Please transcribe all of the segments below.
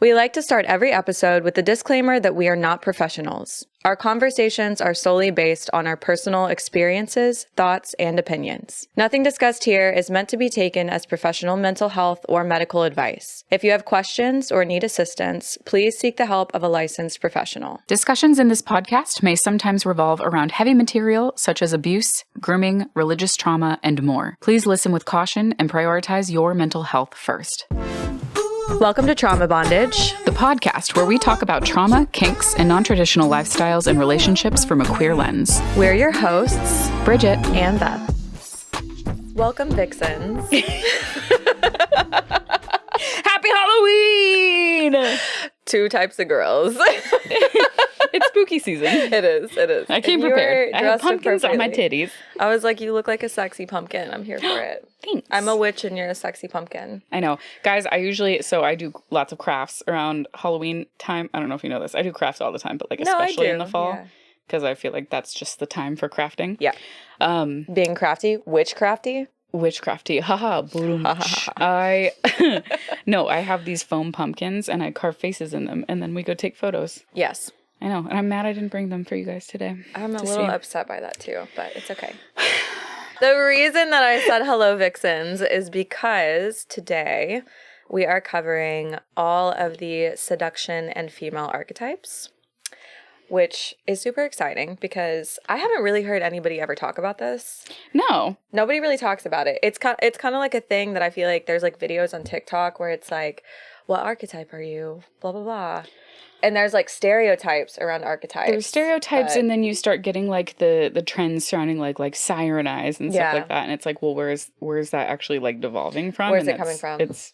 We like to start every episode with the disclaimer that we are not professionals. Our conversations are solely based on our personal experiences, thoughts, and opinions. Nothing discussed here is meant to be taken as professional mental health or medical advice. If you have questions or need assistance, please seek the help of a licensed professional. Discussions in this podcast may sometimes revolve around heavy material such as abuse, grooming, religious trauma, and more. Please listen with caution and prioritize your mental health first. Welcome to Trauma Bondage, the podcast where we talk about trauma, kinks, and non-traditional lifestyles and relationships from a queer lens. We're your hosts, Brigitte and Beth. Welcome, Vixens. Happy Halloween! 2 types of girls. It's spooky season. It is. I came prepared. I have pumpkins on my titties. I was like, you look like a sexy pumpkin. I'm here for it. Thanks. I'm a witch and you're a sexy pumpkin. I know. Guys, I do lots of crafts around Halloween time. I don't know if you know this. I do crafts all the time, but especially in the fall. Because I feel like that's just the time for crafting. Yeah. Being crafty. Witchcrafty. Witchcrafty. Haha. I have these foam pumpkins and I carve faces in them and then we go take photos. Yes. I know. And I'm mad I didn't bring them for you guys today. I'm a little upset by that too, but it's okay. The reason that I said hello, Vixens, is because today we are covering all of the seduction and female archetypes, which is super exciting because I haven't really heard anybody ever talk about this. No. Nobody really talks about it. It's kind of like a thing that I feel like there's like videos on TikTok where it's like, what archetype are you? Blah, blah, blah. And there's like stereotypes around archetypes. There's stereotypes and then you start getting like the trends surrounding like siren eyes and stuff like that. And it's like, well, where's that actually like devolving from? Where's it coming from? It's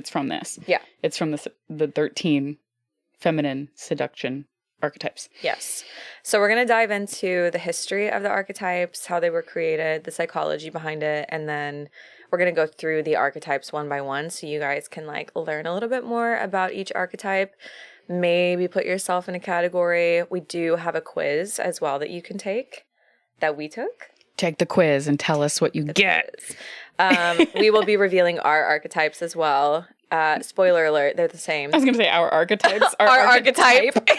from this. Yeah. It's from the 13 feminine seduction archetypes. Yes. So we're going to dive into the history of the archetypes, how they were created, the psychology behind it, and then we're going to go through the archetypes one by one so you guys can like learn a little bit more about each archetype. Maybe put yourself in a category. We do have a quiz as well that you can take, that we took. Take the quiz and tell us what you get. We will be revealing our archetypes as well. Spoiler alert, they're the same. I was going to say our archetypes. Our archetype.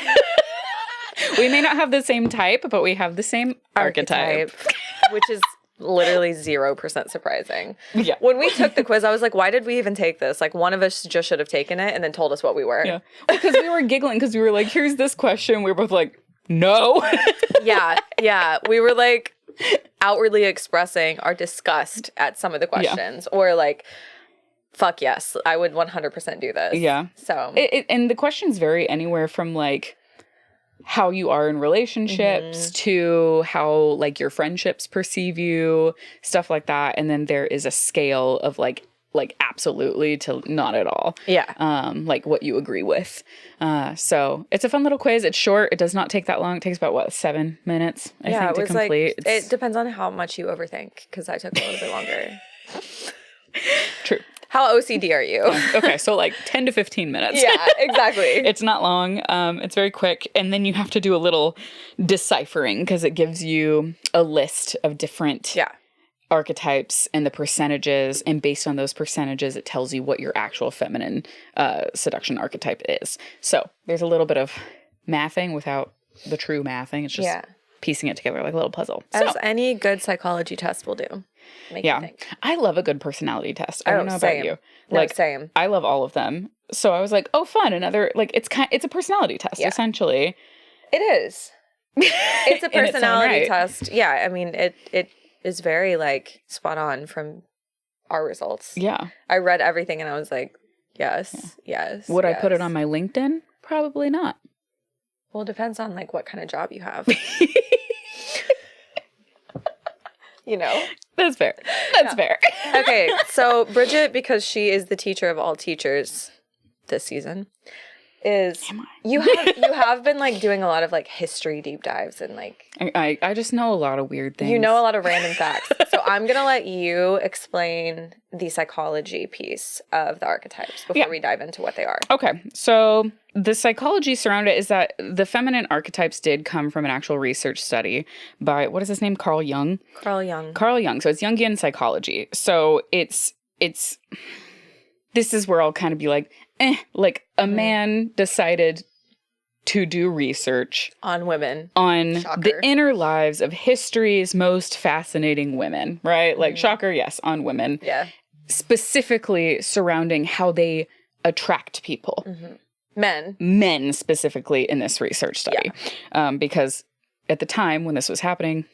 We may not have the same type, but we have the same archetype. Which is literally 0% surprising. Yeah. When we took the quiz, I was like, why did we even take this? Like, one of us just should have taken it and then told us what we were. Yeah. Because we were giggling because we were like, here's this question. We were both like, no. Yeah. We were like outwardly expressing our disgust at some of the questions or like, fuck yes, I would 100% do this. Yeah. So. And the questions vary anywhere from like how you are in relationships to how like your friendships perceive you, stuff like that. And then there is a scale of like absolutely to not at all. Yeah. Like what you agree with. So it's a fun little quiz. It's short. It does not take that long. It takes about 7 minutes, I think, to complete. Like, it depends on how much you overthink because I took a little bit longer. True. How OCD are you? Okay, so like 10 to 15 minutes. Yeah, exactly. It's not long. It's very quick. And then you have to do a little deciphering because it gives you a list of different archetypes and the percentages. And based on those percentages, it tells you what your actual feminine seduction archetype is. So there's a little bit of mathing without the true mathing. It's just piecing it together like a little puzzle. As any good psychology test will do. I love a good personality test. I don't know about you. Like, same. I love all of them. So I was like, oh, fun. Another, like, it's a personality test, essentially. It is. It's a personality test. Yeah. I mean, it is very, like, spot on from our results. Yeah. I read everything and I was like, yes. Would I put it on my LinkedIn? Probably not. Well, it depends on, like, what kind of job you have. You know? That's fair. Fair. Okay, so Brigitte, because she is the teacher of all teachers this season, you have been like doing a lot of like history deep dives and like I just know a lot of weird things. You know a lot of random facts. So I'm gonna let you explain the psychology piece of the archetypes before we dive into what they are. Okay, so the psychology surrounding it is that the feminine archetypes did come from an actual research study by, what is his name? Carl Jung. Carl Jung. So it's Jungian psychology. So it's this is where I'll kind of be like, like a man decided to do research on women, on shocker, the inner lives of history's most fascinating women, right? Like, shocker, yes, on women. Yeah. Specifically surrounding how they attract people. Men specifically in this research study. Because at the time when this was happening,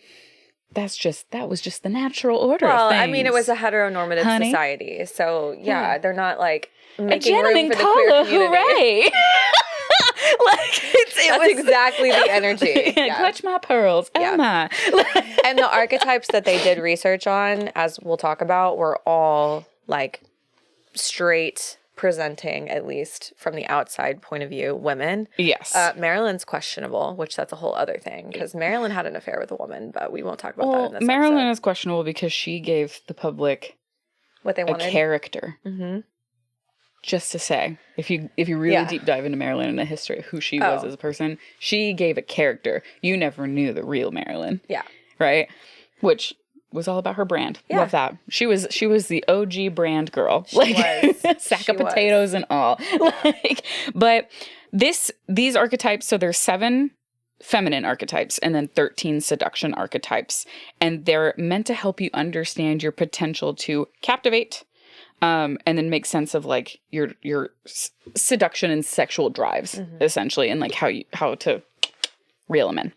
that was just the natural order of things. I mean, it was a heteronormative society. So, they're not like making room for the queer community. Hooray! That's exactly the energy. Clutch my pearls. Oh my. And the archetypes that they did research on, as we'll talk about, were all like straight presenting, at least from the outside point of view, women. Yes. Marilyn's questionable, which that's a whole other thing, because Marilyn had an affair with a woman, but we won't talk about that in this Marilyn episode. is questionable because she gave the public what they wanted. A character. Just to say, if you really deep dive into Marilyn and the history of who she was as a person, she gave a character. You never knew the real Marilyn. Yeah. Right? Which was all about her brand. Yeah. Love that. She was the OG brand girl. She was. Sack of potatoes and all. But these archetypes, so there's 7 feminine archetypes and then 13 seduction archetypes. And they're meant to help you understand your potential to captivate, and then make sense of like your seduction and sexual drives, essentially, and like how to reel them in.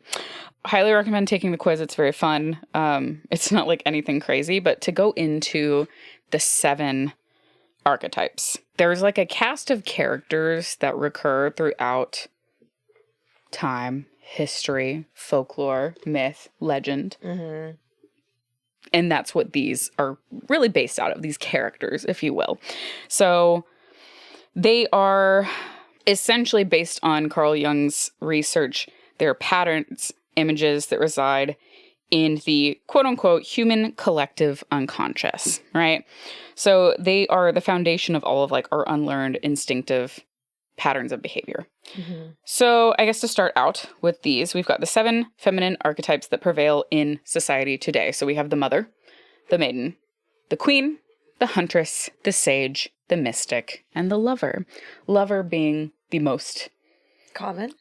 Highly recommend taking the quiz. It's very fun. It's not like anything crazy, but to go into the 7 archetypes, there's like a cast of characters that recur throughout time, history, folklore, myth, legend. And that's what these are really based out of, these characters, if you will. So they are essentially based on Carl Jung's research. They're patterns, images that reside in the quote-unquote human collective unconscious, right? So they are the foundation of all of like our unlearned instinctive patterns of behavior. So I guess to start out with these, we've got the 7 feminine archetypes that prevail in society today. So we have the mother, the maiden, the queen, the huntress, the sage, the mystic, and the lover. Lover being the most common,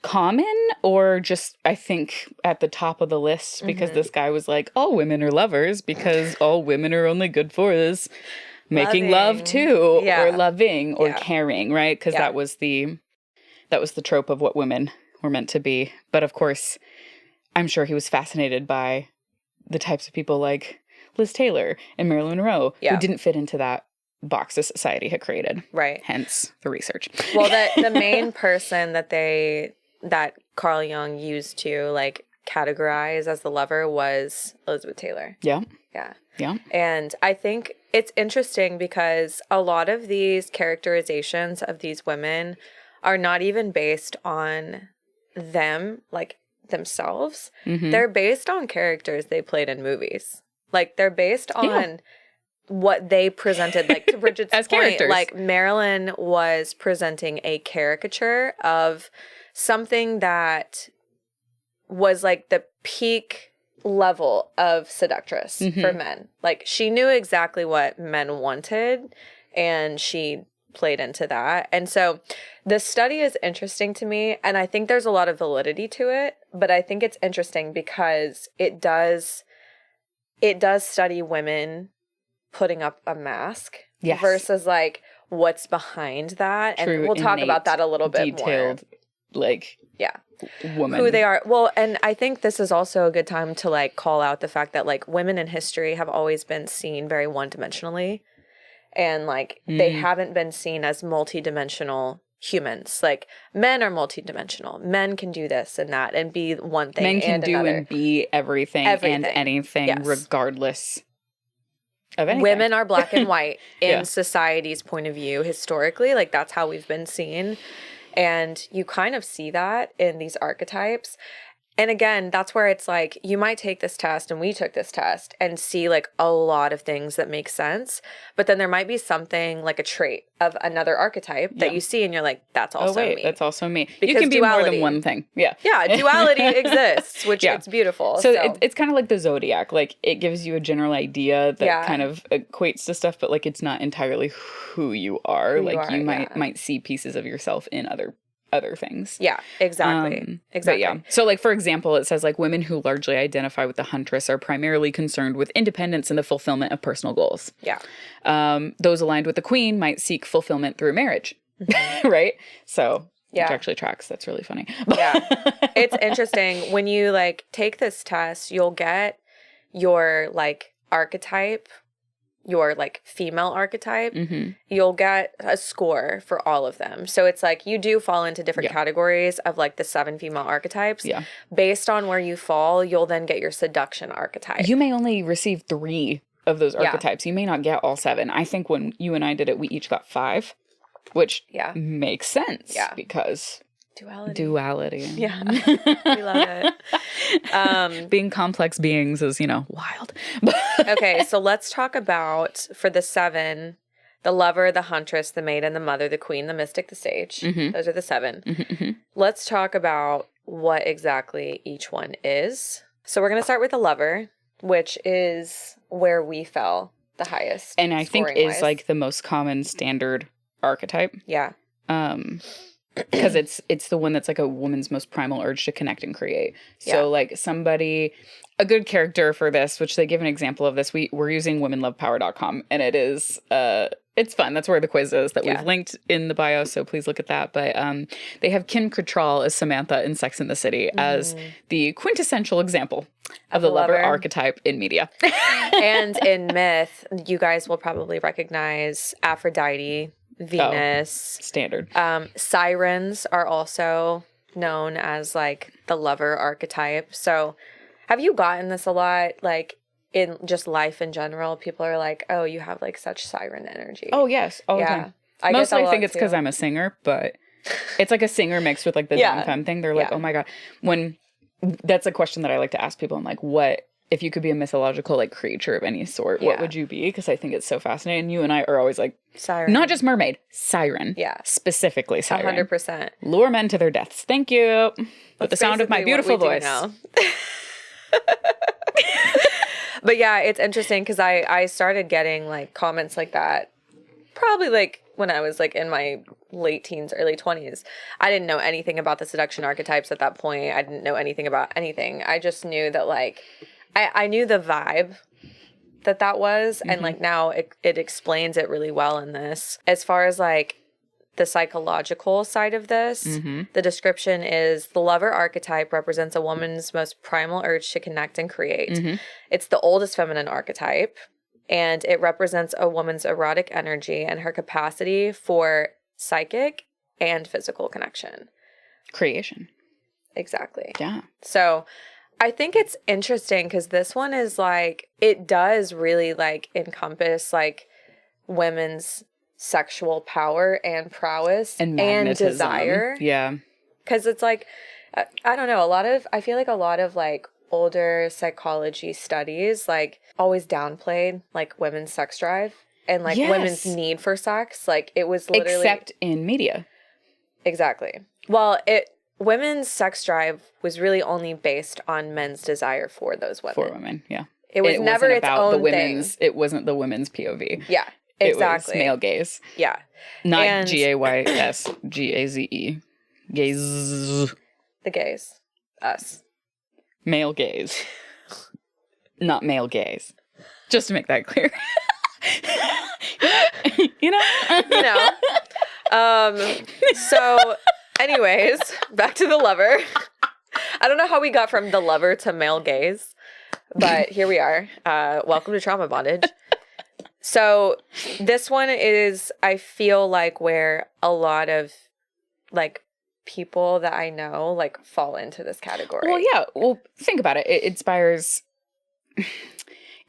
or just, I think, at the top of the list, because this guy was like, all women are lovers because all women are only good for this making love too, or loving, or caring, right? Because that was the trope of what women were meant to be. But of course, I'm sure he was fascinated by the types of people like Liz Taylor and Marilyn Monroe, who didn't fit into that box that society had created. Right. Hence the research. Well, the main person that Carl Jung used to like categorize as the lover was Elizabeth Taylor. Yeah. Yeah. Yeah. And I think it's interesting because a lot of these characterizations of these women are not even based on them, like themselves. They're based on characters they played in movies. Like they're based on what they presented, like to Bridget's as point, characters. like Marilyn was presenting a caricature of something that was like the peak level of seductress for men. Like she knew exactly what men wanted and she played into that. And so the study is interesting to me, and I think there's a lot of validity to it, but I think it's interesting because it does study women putting up a mask versus like what's behind that. True, and we'll talk about that a little bit detailed, more. Like woman. Who they are. Well, and I think this is also a good time to like call out the fact that like women in history have always been seen very one-dimensionally, and like they haven't been seen as multi-dimensional humans. Like men are multi-dimensional. Men can do this and that and be one thing. Men can and do another. And be everything and anything, regardless of anything. Women are black and white in society's point of view historically. Like that's how we've been seen. And you kind of see that in these archetypes. And again, that's where it's like, you might take this test, and we took this test, and see like a lot of things that make sense. But then there might be something like a trait of another archetype that you see and you're like, that's also me. That's also me. Because you can be duality, more than one thing. Yeah. Yeah, duality exists, which it's beautiful. So it's kind of like the zodiac. Like, it gives you a general idea that kind of equates to stuff, but like it's not entirely who you are. You might see pieces of yourself in other things. Yeah, exactly. Exactly. Yeah. So like, for example, it says like women who largely identify with the huntress are primarily concerned with independence and the fulfillment of personal goals. Yeah. Those aligned with the queen might seek fulfillment through marriage. Right? So which actually tracks. That's really funny. Yeah. It's interesting. When you like take this test, you'll get your like archetype, your like female archetype. You'll get a score for all of them. So it's like you do fall into different categories of like the 7 female archetypes. Yeah. Based on where you fall, you'll then get your seduction archetype. You may only receive 3 of those archetypes. You may not get all 7. I think when you and I did it, we each got 5, which makes sense because duality. Yeah. We love it. Being complex beings is, wild. Okay, so let's talk about, for the 7, the lover, the huntress, the maiden, the mother, the queen, the mystic, the sage. Those are the 7. Let's talk about what exactly each one is. So we're going to start with the lover, which is where we fell the highest. And I think is like the most common standard archetype. Yeah. Because it's the one that's like a woman's most primal urge to connect and create. So like a good character for this, which they give an example of this, we're using womenlovepower.com, and it is it's fun. That's where the quiz is that we've linked in the bio, so please look at that. But they have Kim Cattrall as Samantha in Sex and the City as the quintessential example of the lover archetype in media. And in myth, you guys will probably recognize Aphrodite, Venus. Standard. Sirens are also known as like the lover archetype. So have you gotten this a lot, like in just life in general? People are like, oh, you have like such siren energy. Oh, yes. All the time. Mostly I think it's because I'm a singer, but it's like a singer mixed with like the dumb femme thing. They're like, oh my God. That's a question that I like to ask people. I'm like, what, if you could be a mythological like creature of any sort, what would you be? Because I think it's so fascinating. You and I are always like, siren. Not just mermaid, siren. Yeah. Specifically siren. 100%. Lure men to their deaths. Thank you. With the sound of my beautiful voice. But yeah, it's interesting because I started getting like comments like that probably like when I was like in my late teens, early 20s. I didn't know anything about the seduction archetypes at that point. I didn't know anything about anything. I just knew that like I knew the vibe that was, and like now it explains it really well in this. As far as like the psychological side of this, the description is the lover archetype represents a woman's most primal urge to connect and create. It's the oldest feminine archetype, and it represents a woman's erotic energy and her capacity for psychic and physical connection. Creation. Exactly. Yeah. So I think it's interesting because this one is like, it does really like encompass like women's sexual power and prowess and desire. Yeah. Because it's like, I don't know, I feel like a lot of like older psychology studies like always downplayed like women's sex drive and like women's need for sex. Like it was literally. Except in media. Exactly. Well, women's sex drive was really only based on men's desire for those women. For women, yeah. It was never its own thing. It wasn't the women's POV. Yeah, exactly. It was male gaze. Yeah. Not GAYS, GAZE. Gaze. The gaze. Us. Male gaze. Not male gaze. Just to make that clear. You know? So, anyways, back to the lover. I don't know how we got from the lover to male gaze, but here we are. Welcome to Trauma Bondage. So this one is, I feel like, where a lot of like people that I know like fall into this category. Well, yeah. Well, think about it. It inspires.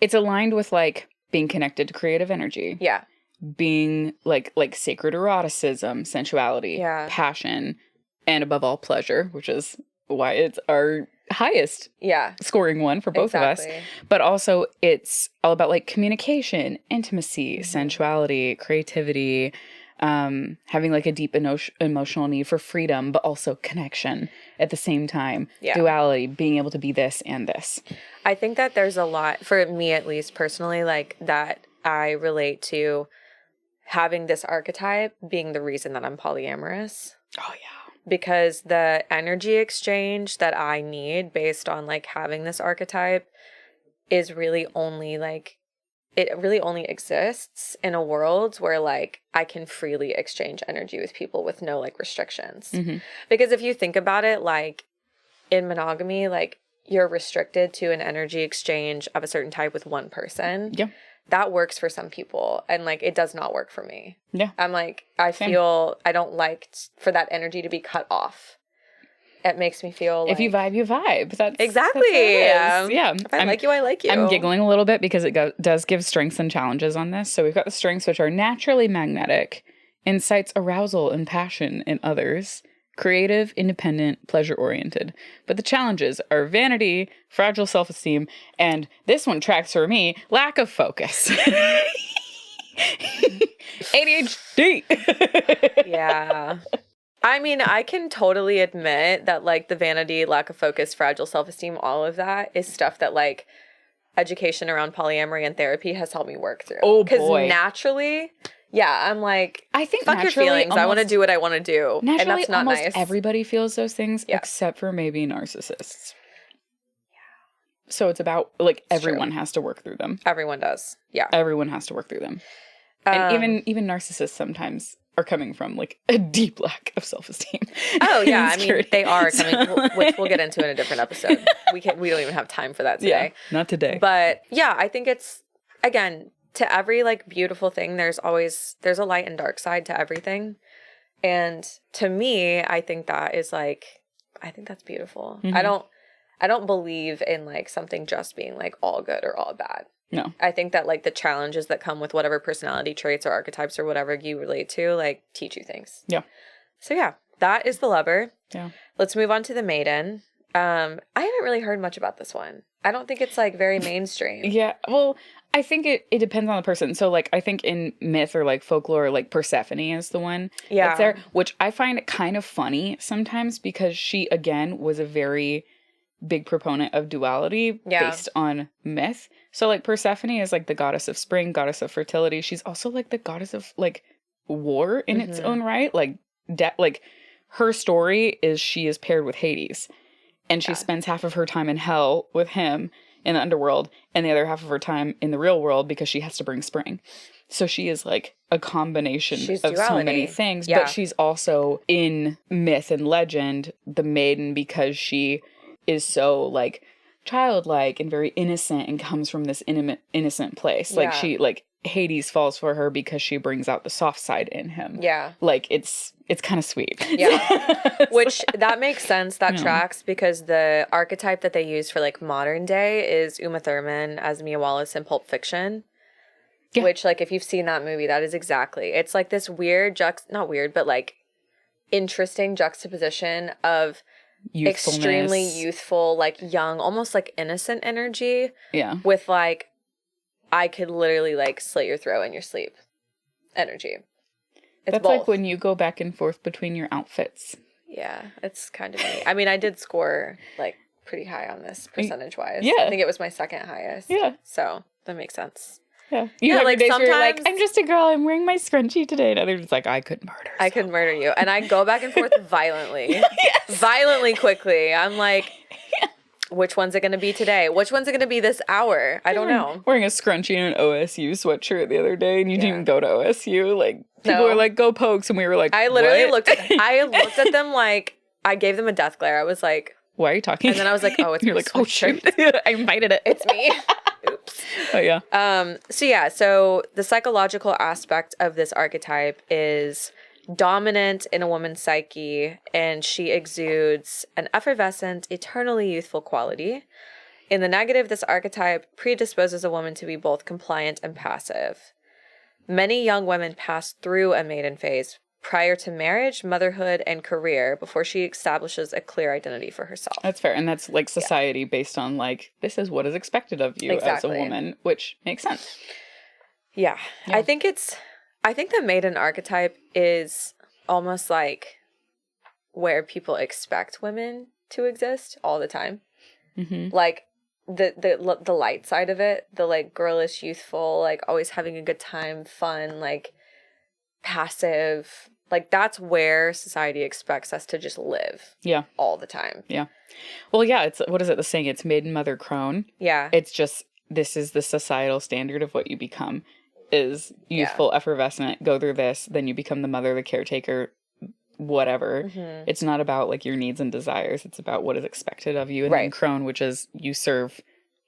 It's aligned with like being connected to creative energy. Yeah. Being like sacred eroticism, sensuality, passion, and above all pleasure, which is why it's our highest scoring one for both of us. But also it's all about like communication, intimacy, sensuality, creativity, having like a deep emotional need for freedom, but also connection at the same time. Duality, being able to be this and this. I think that there's a lot, for me at least personally, like that I relate to having this archetype being the reason that I'm polyamorous. Oh, yeah. Because the energy exchange that I need based on like having this archetype is really only like, it really only exists in a world where like I can freely exchange energy with people with no like restrictions. Because if you think about it, like in monogamy, like you're restricted to an energy exchange of a certain type with one person. That works for some people, and like it does not work for me. I'm like, I feel I don't like for that energy to be cut off. It makes me feel like... If you vibe, you vibe. That's exactly. That's yeah. If I like you, I like you. I'm giggling a little bit because it does give strengths and challenges on this. So we've got the strengths, which are naturally magnetic, incites arousal and passion in others, creative, independent, pleasure-oriented. But the challenges are vanity, fragile self-esteem, and this one tracks for me, lack of focus. ADHD. Yeah. I mean, I can totally admit that, like, the vanity, lack of focus, fragile self-esteem, all of that is stuff that, like, education around polyamory and therapy has helped me work through. Oh, boy. Because naturally, I'm like, I think fuck your feelings. I want to do what I want to do. Naturally, and that's not almost nice. Everybody feels those things, except for maybe narcissists. So it's about, like, everyone has to work through them. Everyone does. Yeah. Everyone has to work through them. And even narcissists sometimes are coming from, like, a deep lack of self-esteem. Oh, yeah. I mean, they are coming, which we'll get into in a different episode. We don't even have time for that today. Yeah, not today. But, yeah, I think it's, again, to every, like, beautiful thing, there's a light and dark side to everything. And to me, I think that is, like, I think that's beautiful. I don't believe in, like, something just being, like, all good or all bad. No. I think that, like, the challenges that come with whatever personality traits or archetypes or whatever you relate to, like, teach you things. Yeah. So, yeah, that is the lover. Yeah. Let's move on to the maiden. I haven't really heard much about this one. I don't think it's, like, very mainstream. Yeah. Well, I think it depends on the person. So, like, I think in myth or, like, folklore, like, Persephone is the one that's there, which I find kind of funny sometimes because she, again, was a very big proponent of duality based on myth. So, like, Persephone is, like, the goddess of spring, goddess of fertility. She's also, like, the goddess of, like, war in its own right. Like, her story is she is paired with Hades. And she spends half of her time in hell with him in the underworld and the other half of her time in the real world because she has to bring spring. So she is, like, a combination of so many things. But she's also, in myth and legend, the maiden because she is so, like, childlike and very innocent and comes from this innocent place. Like, she, like, Hades falls for her because she brings out the soft side in him. Yeah. Like, it's kind of sweet. Yeah. Which, that makes sense. That tracks because the archetype that they use for, like, modern day is Uma Thurman as Mia Wallace in Pulp Fiction. Yeah. Which, like, if you've seen that movie, that is exactly. It's, like, this weird, not weird, but, like, interesting juxtaposition of extremely youthful, like, young, almost, like, innocent energy. Yeah. With, like, I could literally, like, slit your throat in your sleep energy. That's both. Like when you go back and forth between your outfits. Yeah, it's kind of neat. I mean, I did score, like, pretty high on this percentage-wise. Yeah. I think it was my second highest. Yeah. So, that makes sense. Yeah. You have like days where you're like, I'm just a girl, I'm wearing my scrunchie today. And others it's like, I could murder I could murder you. And I go back and forth violently. Yes. Violently quickly. I'm like, which one's it going to be today? Which one's it going to be this hour? I don't know. Wearing a scrunchie and an OSU sweatshirt the other day, and you didn't even go to OSU. Like, people were like, go Pokes. And we were like, I literally looked at them like, I gave them a death glare. I was like, why are you talking? And then I was like, oh, it's You're like, oh, shoot. I invited it. It's me. Oops. Oh, yeah. So the psychological aspect of this archetype is dominant in a woman's psyche, and she exudes an effervescent, eternally youthful quality. In the negative, this archetype predisposes a woman to be both compliant and passive. Many young women pass through a maiden phase prior to marriage, motherhood, and career before she establishes a clear identity for herself. That's fair. And that's like society based on like, this is what is expected of you as a woman, which makes sense. Yeah. I think the maiden archetype is almost like where people expect women to exist all the time. Mm-hmm. Like the light side of it, the like girlish, youthful, like always having a good time, fun, like passive, like that's where society expects us to just live. Yeah. All the time. Yeah. Well, yeah, it's, what is it, the saying? It's maiden, mother, crone. Yeah. It's just, this is the societal standard of what you become, is youthful, effervescent, go through this, then you become the mother, the caretaker, whatever. Mm-hmm. It's not about like your needs and desires. It's about what is expected of you. And then crone, which is you serve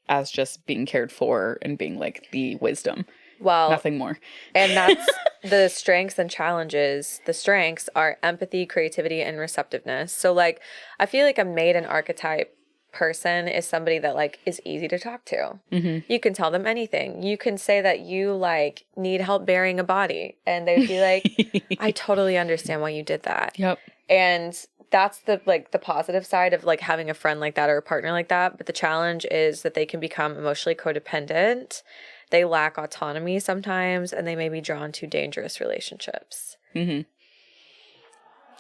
as just being cared for and being like the wisdom. Well, nothing more. And that's the strengths and challenges. The strengths are empathy, creativity, and receptiveness. So like, I feel like a maiden archetype person is somebody that like is easy to talk to. Mm-hmm. You can tell them anything. You can say that you like need help burying a body, and they'd be like, I totally understand why you did that. Yep. And that's the like the positive side of like having a friend like that or a partner like that. But the challenge is that they can become emotionally codependent. They lack autonomy sometimes, and they may be drawn to dangerous relationships. Mm-hmm.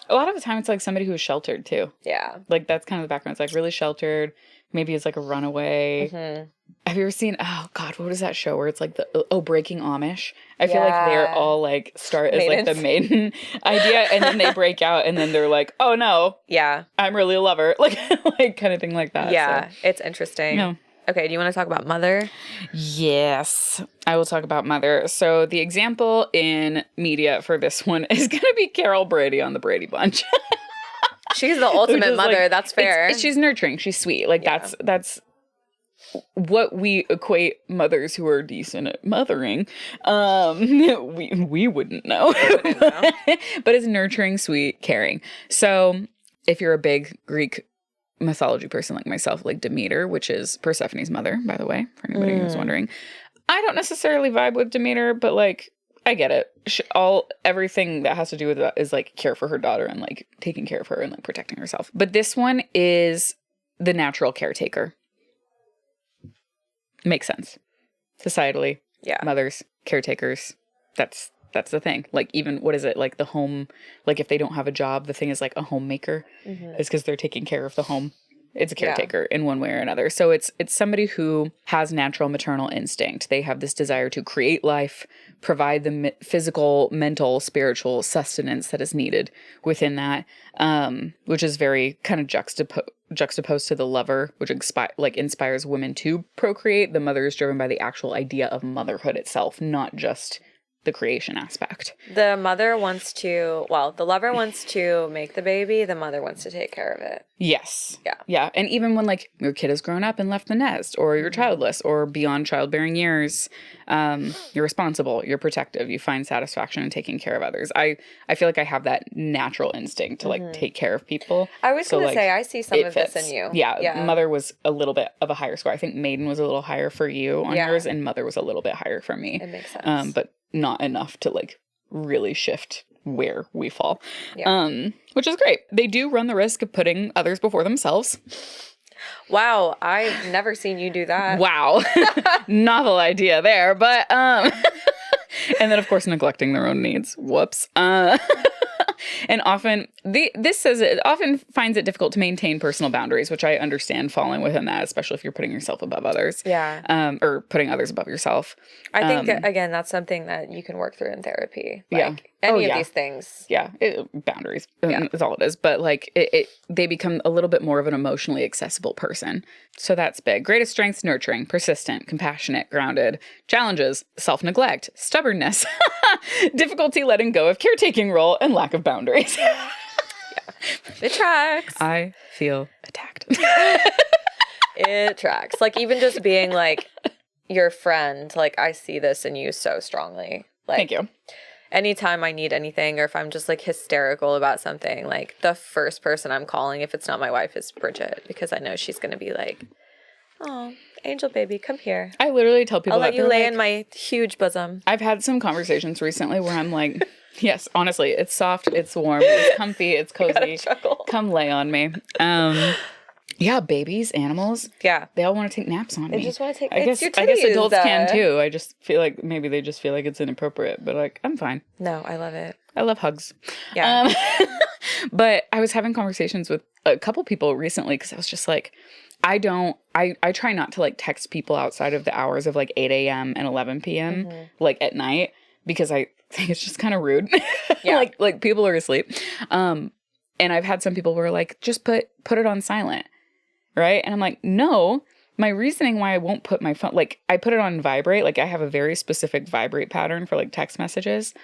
A lot of the time, it's like somebody who's sheltered too. Yeah. Like that's kind of the background. It's like really sheltered. Maybe it's like a runaway. Mm-hmm. Have you ever seen, oh God, what is that show where it's like Breaking Amish? I feel like they're all like start as like the maiden idea, and then they break out, and then they're like, oh no. Yeah. I'm really a lover. Like kind of thing like that. Yeah. So. It's interesting. No. Okay, do you want to talk about mother? Yes, I will talk about mother. So the example in media for this one is going to be Carol Brady on the Brady Bunch. She's the ultimate mother. Like, that's fair. She's nurturing. She's sweet. Like that's what we equate mothers who are decent at mothering. We wouldn't know. But it's nurturing, sweet, caring. So if you're a big Greek mythology person like myself, like Demeter, which is Persephone's mother, by the way, for anybody who's wondering. I don't necessarily vibe with Demeter, but like I get it. Everything that has to do with that is like care for her daughter and like taking care of her and like protecting herself. But this one is the natural caretaker. Makes sense. Societally, mothers, caretakers, that's the thing. Like even, what is it? Like the home, like if they don't have a job, the thing is like a homemaker. Mm-hmm. It's because they're taking care of the home. It's a caretaker in one way or another. So it's somebody who has natural maternal instinct. They have this desire to create life, provide the physical, mental, spiritual sustenance that is needed within that, which is very kind of juxtaposed to the lover, which inspires women to procreate. The mother is driven by the actual idea of motherhood itself, not just the creation aspect. The lover wants to make the baby. The mother wants to take care of it. Yes. Yeah. Yeah. And even when like your kid has grown up and left the nest, or you're childless or beyond childbearing years, you're responsible, you're protective, you find satisfaction in taking care of others. I feel like I have that natural instinct to like take care of people. I was going to say, I see some of this in you. Yeah. Mother was a little bit of a higher score. I think maiden was a little higher for you on yours, and mother was a little bit higher for me. It makes sense. But not enough to like really shift where we fall, which is great. They do run the risk of putting others before themselves. Wow, I've never seen you do that. Wow. Novel idea there, but and then of course neglecting their own needs. Whoops. And often this says it often finds it difficult to maintain personal boundaries, which I understand falling within that, especially if you're putting yourself above others. Yeah. Or putting others above yourself. I think again, that's something that you can work through in therapy. Like any of these things. Yeah. Boundaries is all it is. But like they become a little bit more of an emotionally accessible person. So that's big. Greatest strengths: nurturing, persistent, compassionate, grounded. Challenges: self-neglect, stubbornness, difficulty letting go of caretaking role, and lack of boundaries. It tracks. I feel attacked. It tracks. Like even just being like your friend, like I see this in you so strongly. Like, thank you. Anytime I need anything, or if I'm just like hysterical about something, like the first person I'm calling, if it's not my wife, is Brigitte, because I know she's going to be like, oh, angel baby, come here. I literally tell people I'll let you lay in my huge bosom. I've had some conversations recently where I'm like, Yes, honestly, it's soft, it's warm, it's comfy, it's cozy. Come lay on me. Yeah, babies, animals. Yeah. They all want to take naps on me. They just want to take. I guess adults can too. I just feel like maybe they just feel like it's inappropriate, but like I'm fine. No, I love it. I love hugs. Yeah. But I was having conversations with a couple people recently because I was just like, I try not to like text people outside of the hours of like 8 a.m. and 11 p.m. Like at night because I think it's just kind of rude. Yeah. like people are asleep. And I've had some people who are like, just put it on silent. Right. And I'm like, no, my reasoning why I won't put my phone, like I put it on vibrate. Like I have a very specific vibrate pattern for like text messages.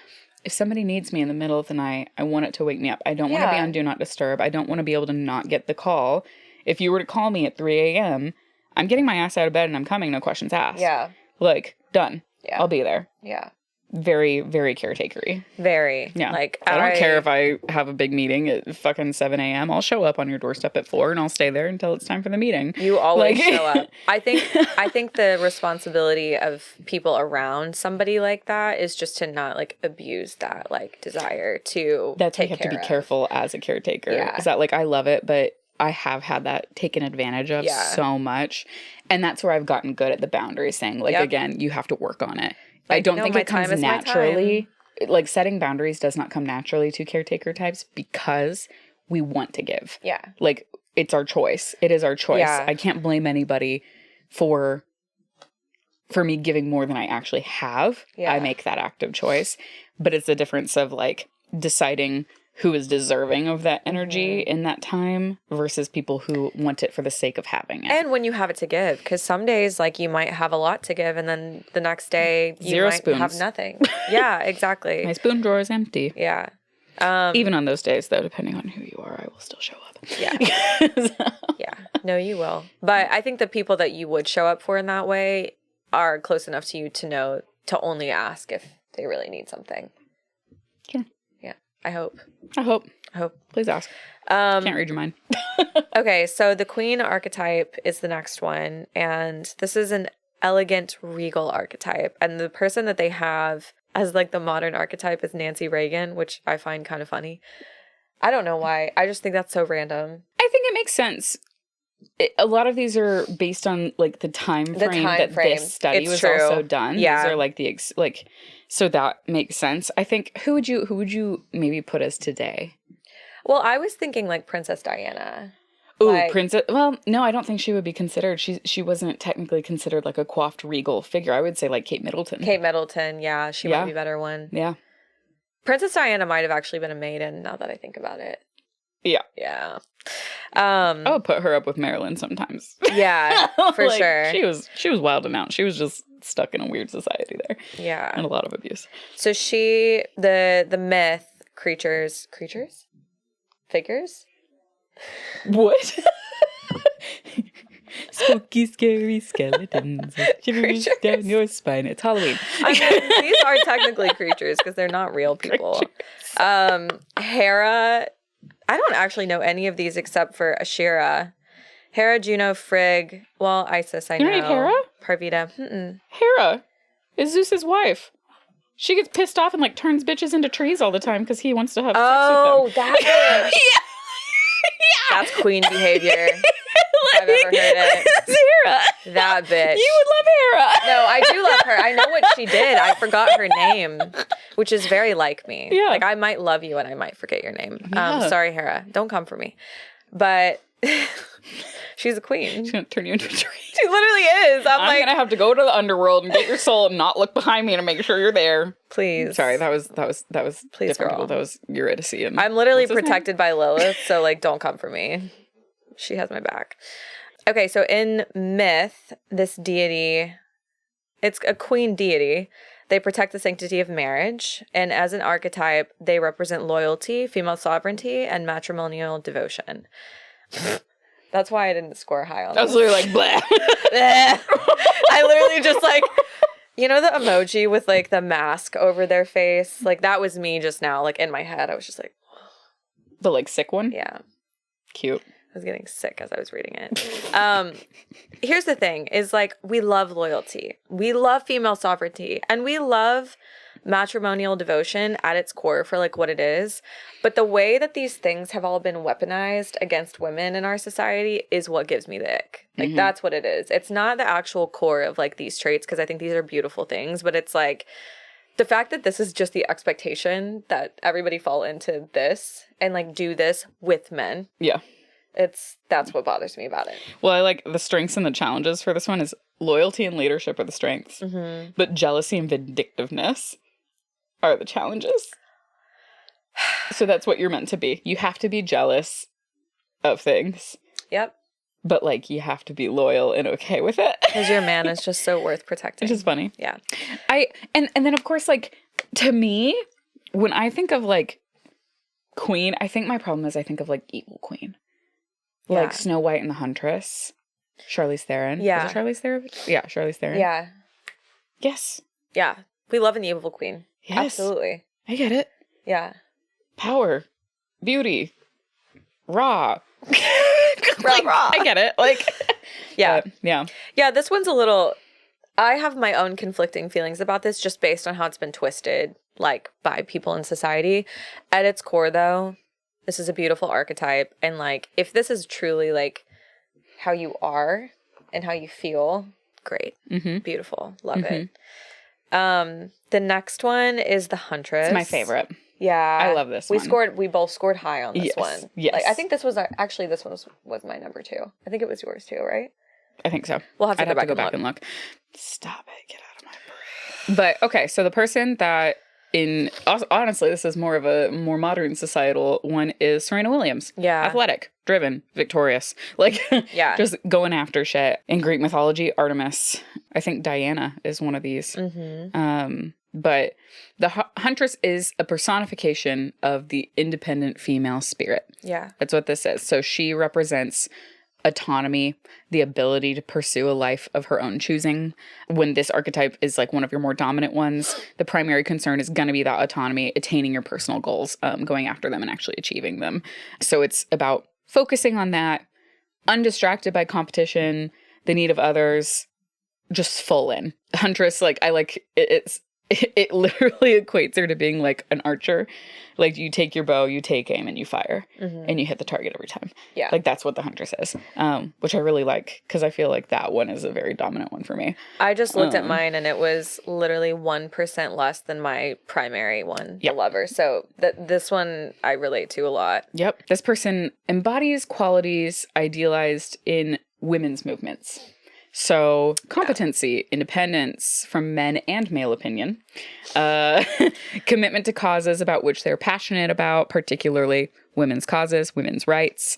If somebody needs me in the middle of the night, I want it to wake me up. I don't want to be on do not disturb. I don't want to be able to not get the call. If you were to call me at 3 a.m., I'm getting my ass out of bed and I'm coming, no questions asked. Yeah. Like, done. Yeah. I'll be there. Yeah. Very, very caretakery. Very. Yeah. Like, I don't care if I have a big meeting at fucking 7 a.m. I'll show up on your doorstep at 4 and I'll stay there until it's time for the meeting. You always show up. I think the responsibility of people around somebody like that is just to not like abuse that like desire to take care of. You have to be careful as a caretaker. Yeah. Because that like I love it, but I have had that taken advantage of so much. And that's where I've gotten good at the boundary saying like, again, you have to work on it. Like, I don't think it comes naturally. Like setting boundaries does not come naturally to caretaker types because we want to give. Yeah. Like it's our choice. It is our choice. Yeah. I can't blame anybody for me giving more than I actually have. Yeah. I make that active choice. But it's the difference of like deciding who is deserving of that energy in that time versus people who want it for the sake of having it. And when you have it to give, because some days like you might have a lot to give and then the next day you might have nothing. Yeah, exactly. My spoon drawer is empty. Yeah. Even on those days though, depending on who you are, I will still show up. Yeah. Yeah. No, you will. But I think the people that you would show up for in that way are close enough to you to know to only ask if they really need something. Sure. I hope. Please ask. Can't read your mind. Okay, so the Queen archetype is the next one. And this is an elegant, regal archetype. And the person that they have as like the modern archetype is Nancy Reagan, which I find kind of funny. I don't know why. I just think that's so random. I think it makes sense. A lot of these are based on like the time frame that this study was also done. Yeah. These are like so that makes sense. I think who would you maybe put as today? Well, I was thinking like Princess Diana. Ooh, like, Princess. Well, no, I don't think she would be considered. She wasn't technically considered like a coiffed regal figure. I would say like Kate Middleton. Kate Middleton, yeah, she might be a better one. Yeah. Princess Diana might have actually been a maiden. Now that I think about it. Yeah. Yeah. I would put her up with Marilyn sometimes. Yeah, for like, sure. She was wild and out. She was just stuck in a weird society there. Yeah. And a lot of abuse. So the myth figures? What? Spooky, scary skeletons shivers down your spine. It's Halloween. I mean, these are technically creatures because they're not real people. Hera. I don't actually know any of these except for Ashera. Hera, Juno, Frigg. Well, Isis, I know. You don't need Hera? Parvita. Mm-mm. Hera is Zeus's wife. She gets pissed off and like turns bitches into trees all the time because he wants to have sex with them. Oh, that bitch. Yeah. That's queen behavior. I've ever heard it. That's Hera. That bitch. You would love Hera. No, I do love her. I know what she did. I forgot her name, which is very like me. Yeah. Like I might love you and I might forget your name. Yeah. Sorry, Hera. Don't come for me. But she's a queen. She's gonna turn you into a tree. She literally is. I'm gonna have to go to the underworld and get your soul and not look behind me to make sure you're there. Please. Sorry, that was please, different girl. People. That was Eurydice. And I'm literally protected by Lilith, so like don't come for me. She has my back. Okay, so in myth, this deity, it's a queen deity. They protect the sanctity of marriage, and as an archetype, they represent loyalty, female sovereignty, and matrimonial devotion. That's why I didn't score high on this. I was literally like, blah. I literally just like, you know the emoji with like the mask over their face? Like that was me just now, like in my head. I was just like. The like sick one? Yeah. Cute. I was getting sick as I was reading it. Here's the thing is like we love loyalty. We love female sovereignty and we love matrimonial devotion at its core for like what it is. But the way that these things have all been weaponized against women in our society is what gives me the ick. Like that's what it is. It's not the actual core of like these traits, because I think these are beautiful things, but it's like the fact that this is just the expectation that everybody fall into this and like do this with men. Yeah. That's what bothers me about it. Well, I like the strengths and the challenges for this one is loyalty and leadership are the strengths, but jealousy and vindictiveness are the challenges. So that's what you're meant to be. You have to be jealous of things. Yep. But like you have to be loyal and okay with it. Because your man is just so worth protecting. Which is funny. Yeah. And then of course, like, to me, when I think of like queen, I think my problem is I think of like evil queen. Yeah. Like Snow White and the Huntress. Charlize Theron. Yeah. Is it Charlize Theron? Yeah, Charlize Theron. Yeah. Yes. Yeah. We love an evil queen. Yes. Absolutely. I get it. Yeah. Power. Beauty. Raw. Like, raw. I get it. Like, yeah. Yeah. Yeah, this one's a little... I have my own conflicting feelings about this just based on how it's been twisted, like, by people in society. At its core, though, this is a beautiful archetype. And, like, if this is truly, like, how you are and how you feel, great. Beautiful. Love it. The next one is the Huntress. It's my favorite. Yeah. I love this one. We both scored high on this one. Yes. Like, I think this was, actually, this one was my number 2. I think it was yours too, right? I think so. We'll have to go back and look. Stop it. Get out of my brain. But, okay, so the person that honestly, this is more of a more modern societal one is Serena Williams. Yeah. Athletic, driven, victorious. Like, yeah. Just going after shit. In Greek mythology, Artemis. I think Diana is one of these. But the Huntress is a personification of the independent female spirit. Yeah. That's what this is. So she represents autonomy, the ability to pursue a life of her own choosing. When this archetype is like one of your more dominant ones, the primary concern is going to be that autonomy, attaining your personal goals, going after them and actually achieving them. So it's about focusing on that, undistracted by competition, the need of others, just full in. Huntress, like, I like it literally equates her to being like an archer. Like, you take your bow, you take aim, and you fire, and you hit the target every time. Yeah. Like, that's what the Huntress is, which I really like, because I feel like that one is a very dominant one for me. I just looked at mine, and it was literally 1% less than my primary one, the Lover. So this one I relate to a lot. Yep. This person embodies qualities idealized in women's movements. So competency, independence from men and male opinion, commitment to causes about which they're passionate about, particularly women's causes, women's rights,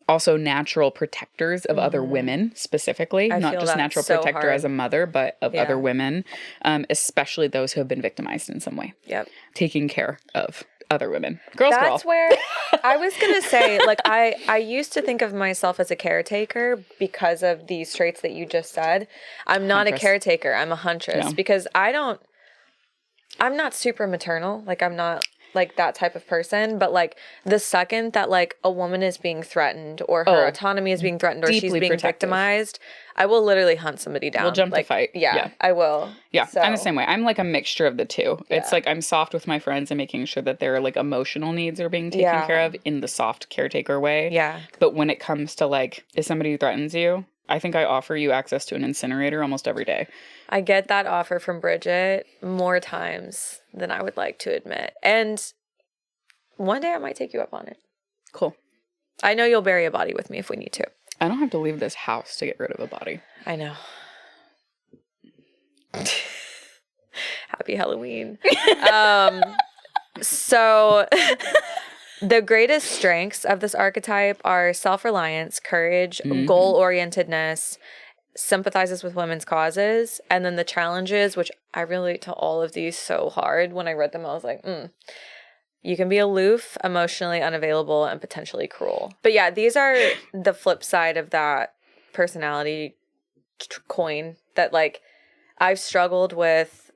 also natural protectors of other women specifically, not just natural protector as a mother, but of other women, especially those who have been victimized in some way. Yep. Taking care of other women. That's where I was going to say, like, I used to think of myself as a caretaker because of these traits that you just said. I'm not a caretaker. I'm a huntress because I'm not super maternal. Like, I'm not like that type of person, but like the second that like a woman is being threatened or her autonomy is being threatened or she's being victimized, I will literally hunt somebody down. We'll jump the fight. Yeah, I will. Yeah, so. I'm the same way. I'm like a mixture of the two. Yeah. It's like I'm soft with my friends and making sure that their like emotional needs are being taken care of in the soft caretaker way. Yeah. But when it comes to like, if somebody threatens you, I think I offer you access to an incinerator almost every day. I get that offer from Brigitte more times than I would like to admit. And one day I might take you up on it. Cool. I know you'll bury a body with me if we need to. I don't have to leave this house to get rid of a body. I know. Happy Halloween. So the greatest strengths of this archetype are self-reliance, courage, goal-orientedness, sympathizes with women's causes, and then the challenges, which I relate to all of these so hard. When I read them, I was like, You can be aloof, emotionally unavailable, and potentially cruel. But yeah, these are the flip side of that personality coin that, like, I've struggled with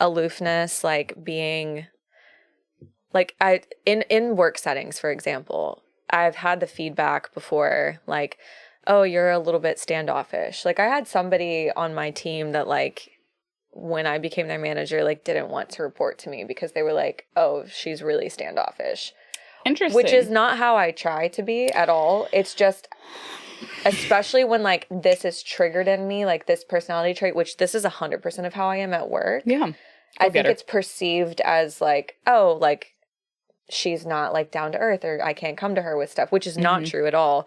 aloofness, like being, like, in work settings, for example, I've had the feedback before, like, oh, you're a little bit standoffish. Like, I had somebody on my team that, like, when I became their manager, like didn't want to report to me because they were like, oh, she's really standoffish. Interesting. Which is not how I try to be at all. It's just, especially when like this is triggered in me, like this personality trait, which this is 100% of how I am at work. Yeah. I think it's perceived as like, oh, like she's not like down to earth, or I can't come to her with stuff, which is not true at all.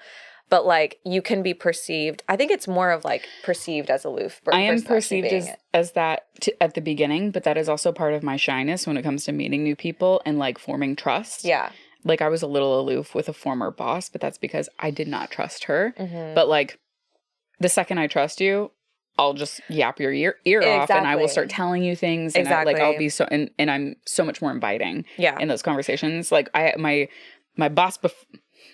But like you can be perceived. I think it's more of like perceived as aloof. I am perceived as that at the beginning, but that is also part of my shyness when it comes to meeting new people and like forming trust. Yeah. Like I was a little aloof with a former boss, but that's because I did not trust her. But like the second I trust you, I'll just yap your ear off, and I will start telling you things. And I'll be so, and I'm so much more inviting in those conversations. Like my boss,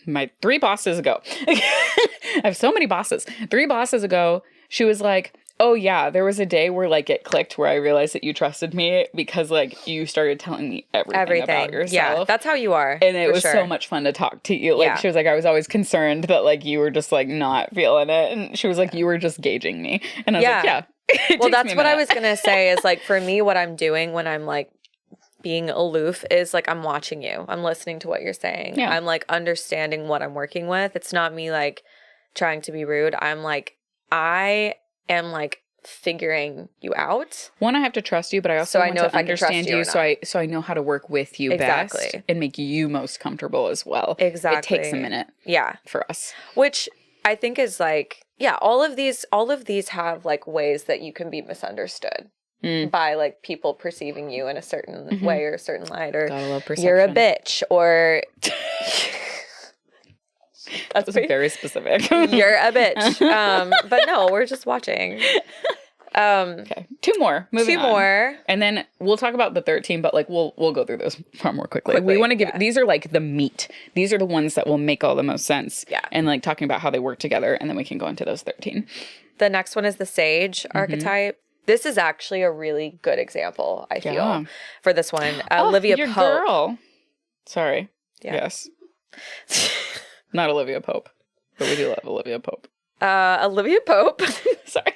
my 3 bosses ago, I have so many bosses. 3 bosses ago, she was like, oh yeah, there was a day where like it clicked where I realized that you trusted me because like you started telling me everything about yourself. Yeah, that's how you are. And it was so much fun to talk to you. Like she was like, I was always concerned that like you were just like not feeling it. And she was like, you were just gauging me. And I was like, yeah. Well, that's what I was going to say is like, for me, what I'm doing when I'm like being aloof is like, I'm watching you. I'm listening to what you're saying. Yeah. I'm like understanding what I'm working with. It's not me like trying to be rude. I'm like, I am like figuring you out. One, I have to trust you, but I also want to understand you, so I know how to work with you best and make you most comfortable as well. Exactly. It takes a minute. Yeah. For us. Which I think is like, all of these have like ways that you can be misunderstood by like people perceiving you in a certain way or a certain light, or gotta love perception. You're a bitch, or That's very specific. You're a bitch. But no, we're just watching. Okay. 2 more. Moving on. 2 more. And then we'll talk about the 13, but like we'll go through those far more quickly. We want to give these are like the meat. These are the ones that will make all the most sense. Yeah. And like talking about how they work together, and then we can go into those 13. The next one is the sage archetype. This is actually a really good example, I feel, for this one. Olivia your Pope. Girl. Sorry. Yeah. Yes. Not Olivia Pope, but we do love Olivia Pope. Olivia Pope. Sorry.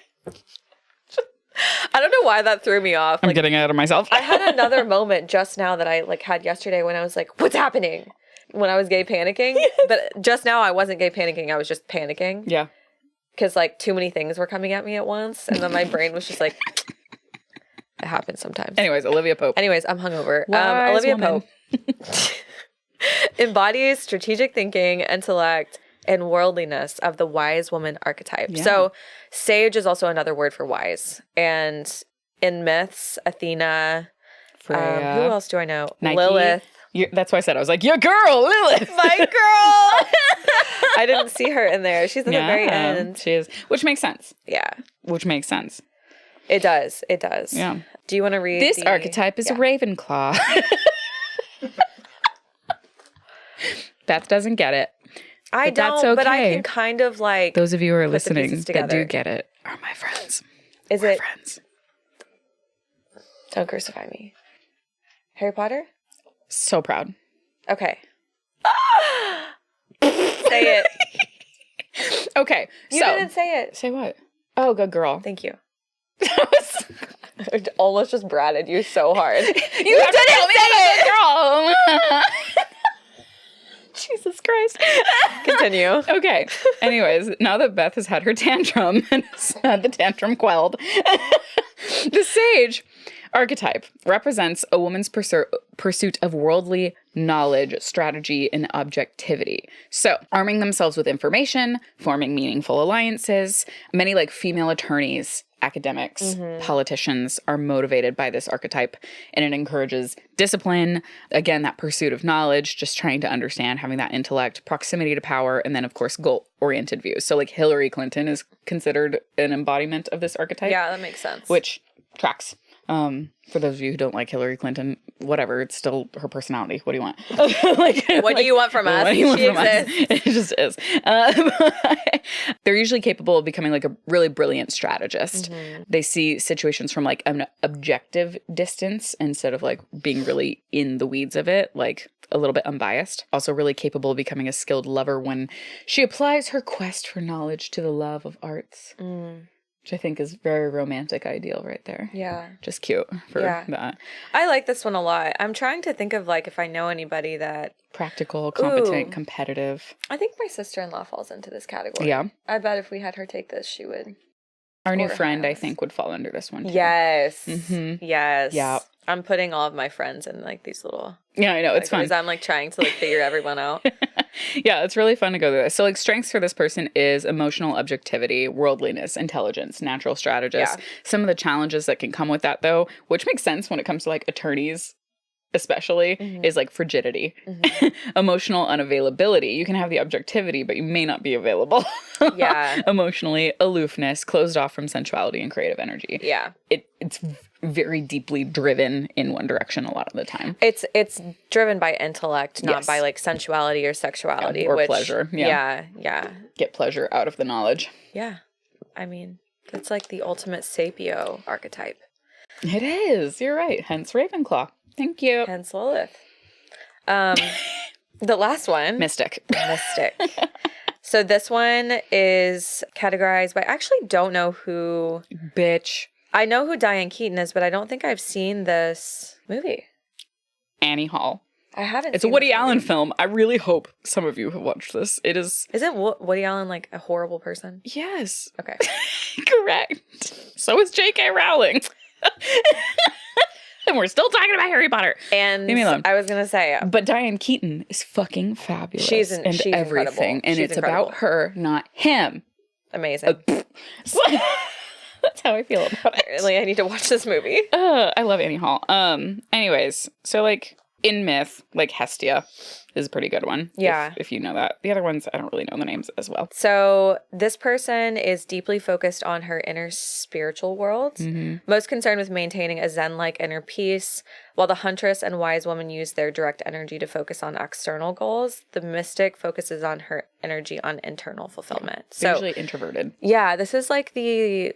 I don't know why that threw me off. I'm getting out of myself. I had another moment just now that I like had yesterday when I was like, what's happening? When I was gay panicking. But just now I wasn't gay panicking. I was just panicking. Yeah. Because like too many things were coming at me at once. And then my brain was just like, it happens sometimes. Anyways, Olivia Pope. Anyways, I'm hungover. Olivia Pope embodies strategic thinking, intellect, and worldliness of the wise woman archetype. Yeah. So sage is also another word for wise. And in myths, Athena, who else do I know? Nike. Lilith. That's why I said, I was like, your girl, Lilith. My girl. I didn't see her in there. She's at the very end. She is. Which makes sense. Yeah. Which makes sense. It does. It does. Yeah. Do you want to read this archetype is a Ravenclaw. Beth doesn't get it. I don't, that's okay. But I can kind of like... Those of you who are listening that do get it are my friends. We're friends. Don't crucify me. Harry Potter? So proud. Okay. Say it. Okay. You didn't say it. Say what? Oh, good girl. Thank you. I almost just bratted you so hard. You didn't say it, girl. Jesus Christ. Continue. Okay. Anyways, now that Beth has had her tantrum and has had the tantrum quelled, the sage archetype represents a woman's pursuit of worldly knowledge, strategy, and objectivity. So, arming themselves with information, forming meaningful alliances. Many like female attorneys, academics, politicians are motivated by this archetype, and it encourages discipline, again, that pursuit of knowledge, just trying to understand, having that intellect, proximity to power, and then, of course, goal-oriented views. So, like, Hillary Clinton is considered an embodiment of this archetype. Yeah, that makes sense. Which tracks. For those of you who don't like Hillary Clinton, whatever, it's still her personality. What do you want? What do you want from us? She exists. It just is. They're usually capable of becoming like a really brilliant strategist. They see situations from like an objective distance instead of like being really in the weeds of it, like a little bit unbiased. Also really capable of becoming a skilled lover when she applies her quest for knowledge to the love of arts. which I think is very romantic ideal right there. Yeah. Just cute for that. I like this one a lot. I'm trying to think of like if I know anybody that... Practical, competent, competitive. I think my sister-in-law falls into this category. Yeah. I bet if we had her take this, she would... Our new friend, I think, would fall under this one, too. Yes. Mm-hmm. Yes. Yeah. I'm putting all of my friends in, like, these little... Yeah, I know. It's fun. I'm, like, trying to, like, figure everyone out. Yeah, it's really fun to go through this. So, like, strengths for this person is emotional objectivity, worldliness, intelligence, natural strategist. Yeah. Some of the challenges that can come with that, though, which makes sense when it comes to, like, attorneys especially, is like frigidity. Emotional unavailability. You can have the objectivity, but you may not be available. Yeah. Emotionally, aloofness, closed off from sensuality and creative energy. Yeah. It's very deeply driven in one direction a lot of the time. It's driven by intellect, not by like sensuality or sexuality. Or pleasure. Yeah. Yeah. Get pleasure out of the knowledge. Yeah. I mean, it's like the ultimate sapio archetype. It is. You're right. Hence Ravenclaw. Thank you. Hence Lilith. The last one. Mystic. So this one is categorized by... I actually don't know who... Bitch. I know who Diane Keaton is, but I don't think I've seen this movie. Annie Hall. I haven't It's a Woody Allen film. I really hope some of you have watched this. It is... Isn't Woody Allen like a horrible person? Yes. Okay. Correct. So is J.K. Rowling. And we're still talking about Harry Potter. And leave me alone. I was going to say... But Diane Keaton is fucking fabulous. She's everything. incredible. And it's about her, not him. Amazing. That's how I feel about it. Apparently, I need to watch this movie. I love Annie Hall. Anyways, so like in myth, like Hestia is a pretty good one. Yeah. If you know that. The other ones, I don't really know the names as well. So this person is deeply focused on her inner spiritual world, most concerned with maintaining a Zen-like inner peace, while the huntress and wise woman use their direct energy to focus on external goals. The mystic focuses on her energy on internal fulfillment. So usually introverted. Yeah, this is like the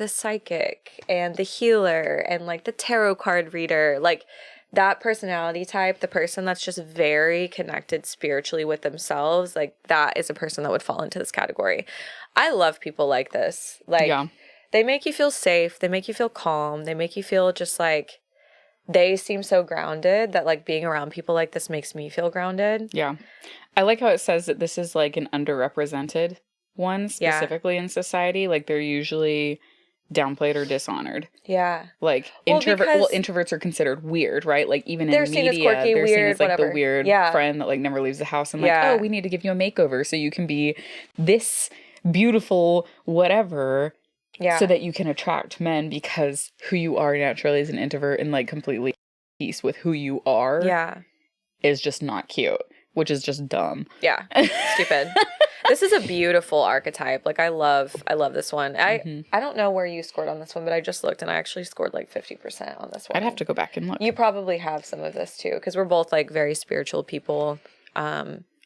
psychic and the healer and like the tarot card reader, like that personality type, the person that's just very connected spiritually with themselves, like that is a person that would fall into this category. I love people like this. Like they make you feel safe. They make you feel calm. They make you feel just like they seem so grounded that like being around people like this makes me feel grounded. Yeah. I like how it says that this is like an underrepresented one specifically in society. Like they're usually downplayed or dishonored. Yeah. Like introverts are considered weird, right? Like even in media, seen as quirky, they're weird, seen as like whatever. the weird friend that like never leaves the house and like, oh, we need to give you a makeover so you can be this beautiful whatever. Yeah. So that you can attract men because who you are naturally as an introvert and like completely peace with who you are. Yeah. Is just not cute, which is just dumb. Yeah. Stupid. This is a beautiful archetype. Like I love this one. I don't know where you scored on this one, but I just looked and I actually scored like 50% on this one. I'd have to go back and look. You probably have some of this too, because we're both like very spiritual people. I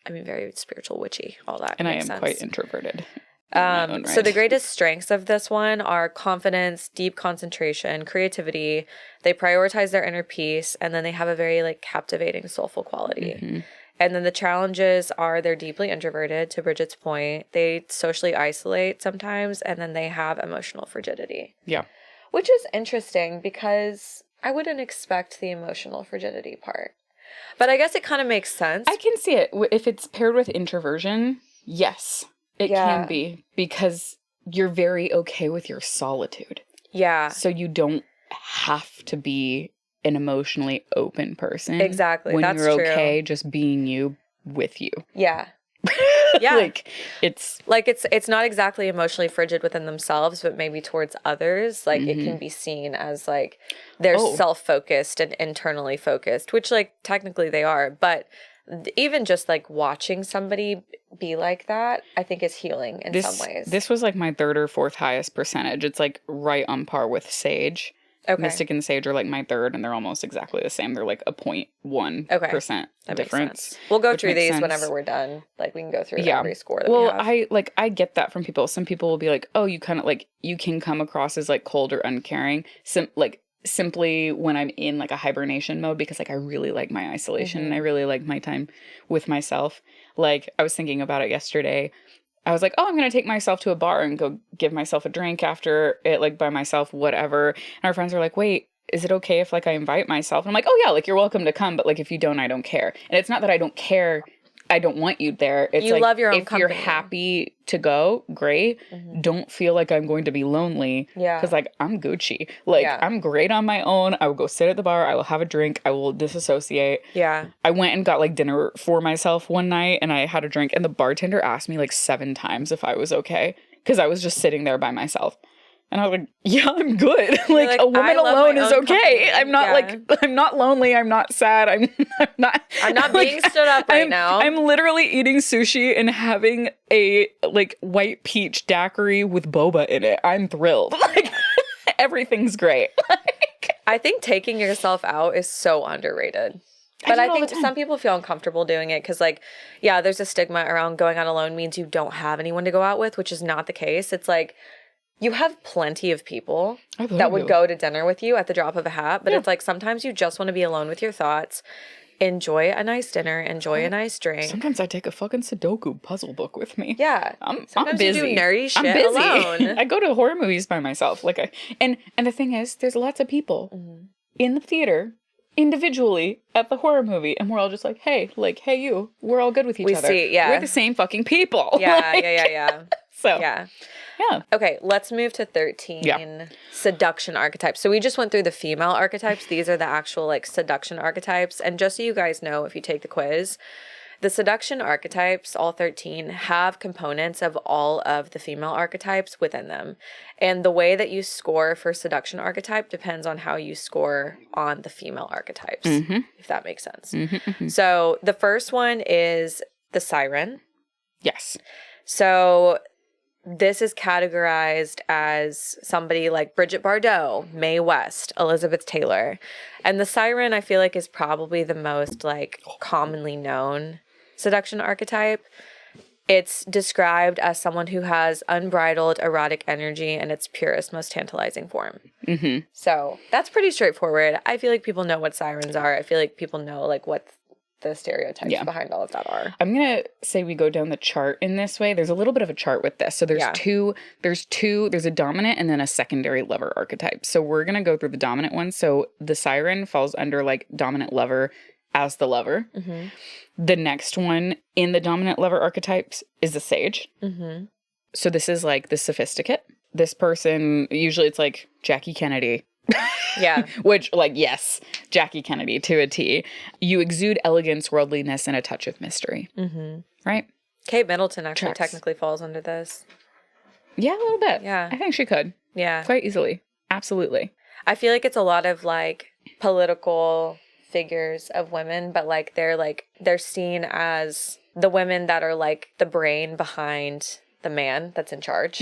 mean, very spiritual, witchy, all that. And I am quite introverted. So the greatest strengths of this one are confidence, deep concentration, creativity. They prioritize their inner peace, and then they have a very like captivating, soulful quality. And then the challenges are they're deeply introverted, to Bridget's point. They socially isolate sometimes, and then they have emotional frigidity. Yeah. Which is interesting because I wouldn't expect the emotional frigidity part. But I guess it kind of makes sense. I can see it. If it's paired with introversion, yes, it can be. Because you're very okay with your solitude. Yeah. So you don't have to be an emotionally open person. Exactly. When that's you're true. Okay just being you with you. Yeah. Yeah. Like it's not exactly emotionally frigid within themselves, but maybe towards others. Like it can be seen as like they're self-focused and internally focused, which like technically they are. But even just like watching somebody be like that, I think is healing in some ways. This was like my third or fourth highest percentage. It's like right on par with Sage. Okay. Mystic and Sage are like my third, and they're almost exactly the same. They're like a 0.1% difference. We'll go through these whenever we're done. Like we can go through every score that we have. I get that from people. Some people will be like, oh, you kind of like, you can come across as like cold or uncaring. Simply when I'm in like a hibernation mode, because like I really like my isolation and I really like my time with myself. Like I was thinking about it yesterday. I was like, oh, I'm going to take myself to a bar and go give myself a drink after it, like by myself, whatever. And our friends were like, wait, is it okay if like I invite myself? And I'm like, oh yeah, like you're welcome to come. But like, if you don't, I don't care. And it's not that I don't care. I don't want you there. It's you like, love your own if company. you're happy to go, great. Don't feel like I'm going to be lonely. Yeah. Because like, I'm Gucci. Like, I'm great on my own. I will go sit at the bar. I will have a drink. I will disassociate. Yeah. I went and got like dinner for myself one night and I had a drink and the bartender asked me like 7 times if I was okay. Because I was just sitting there by myself. And I was like, yeah, I'm good. like a woman alone is okay. I'm not like, I'm not lonely. I'm not sad. I'm not like, being stood up right now. I'm literally eating sushi and having a like white peach daiquiri with boba in it. I'm thrilled. Like everything's great. I think taking yourself out is so underrated. But I think some people feel uncomfortable doing it because, like, yeah, there's a stigma around going out alone means you don't have anyone to go out with, which is not the case. It's like, you have plenty of people that would go to dinner with you at the drop of a hat, but it's like sometimes you just want to be alone with your thoughts, enjoy a nice dinner, enjoy a nice drink. Sometimes I take a fucking Sudoku puzzle book with me. Yeah. I'm busy. You do nerdy shit I'm busy. Alone. I go to horror movies by myself. Like and the thing is, there's lots of people in the theater individually at the horror movie and we're all just like, hey, you, we're all good with each other. We're the same fucking people. Yeah, yeah. So yeah. Okay, let's move to 13. Seduction archetypes. So we just went through the female archetypes. These are the actual like seduction archetypes. And just so you guys know, if you take the quiz, the seduction archetypes, all 13, have components of all of the female archetypes within them. And the way that you score for seduction archetype depends on how you score on the female archetypes, if that makes sense. So the first one is the siren. Yes. So this is categorized as somebody like Brigitte Bardot, Mae West, Elizabeth Taylor. And the siren, I feel like, is probably the most like commonly known seduction archetype. It's described as someone who has unbridled erotic energy in its purest, most tantalizing form. So that's pretty straightforward. I feel like people know what sirens are. I feel like people know like what the stereotypes behind all of that are. I'm gonna say we go down the chart in this way. There's a little bit of a chart with this. So there's there's a dominant and then a secondary lover archetype. So we're gonna go through the dominant one. So the siren falls under like dominant lover as the lover. The next one in the dominant lover archetypes is the sage. So this is like the sophisticate. This person, usually it's like Jackie Kennedy. Yeah. Which, like, yes, Jackie Kennedy to a T. You exude elegance, worldliness, and a touch of mystery. Right? Kate Middleton actually technically falls under this. Yeah, a little bit. Yeah. I think she could. Yeah. Quite easily. Absolutely. I feel like it's a lot of, like, political figures of women, but, like, they're seen as the women that are, like, the brain behind the man that's in charge.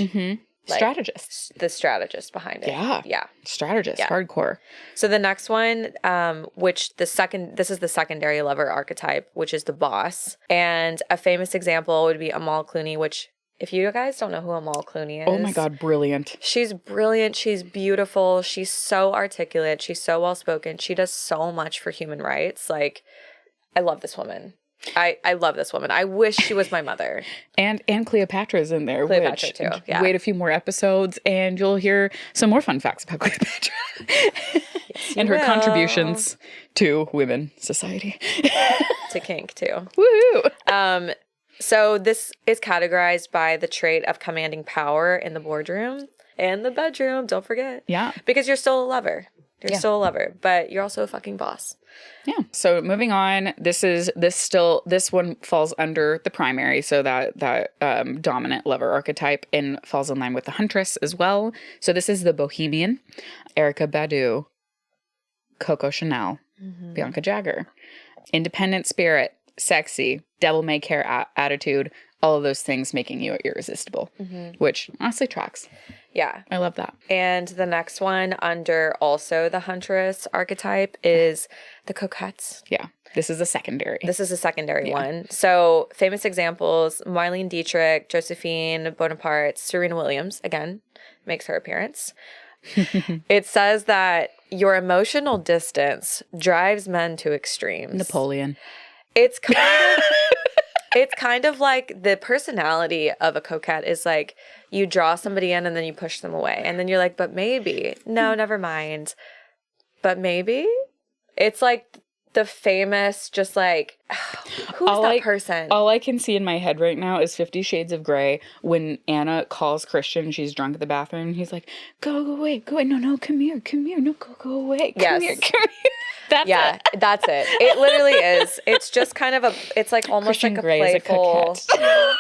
Like, strategist. The strategist behind it. Yeah. Strategist. Yeah. Hardcore. So the next one, this is the secondary lover archetype, which is the boss. And a famous example would be Amal Clooney, which if you guys don't know who Amal Clooney is. Oh my God, brilliant. She's brilliant. She's beautiful. She's so articulate. She's so well spoken. She does so much for human rights. Like, I love this woman. I love this woman. I wish she was my mother. And Cleopatra's in there. Cleopatra too. Yeah. Wait a few more episodes and you'll hear some more fun facts about Cleopatra. And her contributions to women society. To kink too. Woohoo! So this is categorized by the trait of commanding power in the boardroom and the bedroom. Don't forget. Yeah. Because you're still a lover. You're still a lover, but you're also a fucking boss. Yeah. So moving on, this one falls under the primary, so that dominant lover archetype, and falls in line with the huntress as well. So this is the bohemian, Erykah Badu, Coco Chanel, Bianca Jagger, independent spirit, sexy, devil may care attitude, all of those things making you irresistible, which honestly tracks. Yeah. I love that. And the next one under also the huntress archetype is the coquettes. Yeah. This is a secondary. One. So famous examples, Marlene Dietrich, Josephine Bonaparte, Serena Williams, again, makes her appearance. It says that your emotional distance drives men to extremes. Napoleon. It's kind of... It's kind of like the personality of a coquette is like you draw somebody in and then you push them away. And then you're like, but maybe. No, never mind. But maybe. It's like the famous, just like, who's that person? All I can see in my head right now is 50 Shades of Grey when Anna calls Christian, she's drunk at the bathroom, and he's like, go away, no, come here, no, go away, come here. That's it. It literally is. It's just kind of it's like almost Christian like a Grey playful. is a coquette.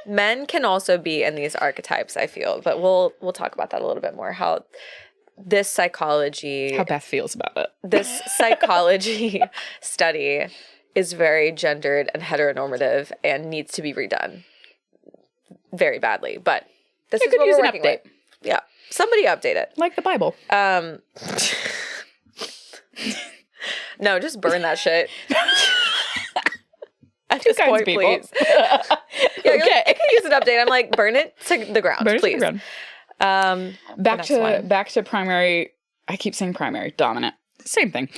Men can also be in these archetypes, I feel, but we'll talk about that a little bit more. How this psychology, how Beth feels about it. This psychology study is very gendered and heteronormative and needs to be redone very badly. But this is what we're working with. Yeah, somebody update it, like the Bible. No, just burn that shit. At Two this kinds point, of people. please. Yeah, okay. Like, I can use an update. I'm like, burn it to the ground, please. To the ground. Back to primary. I keep saying primary, dominant. Same thing.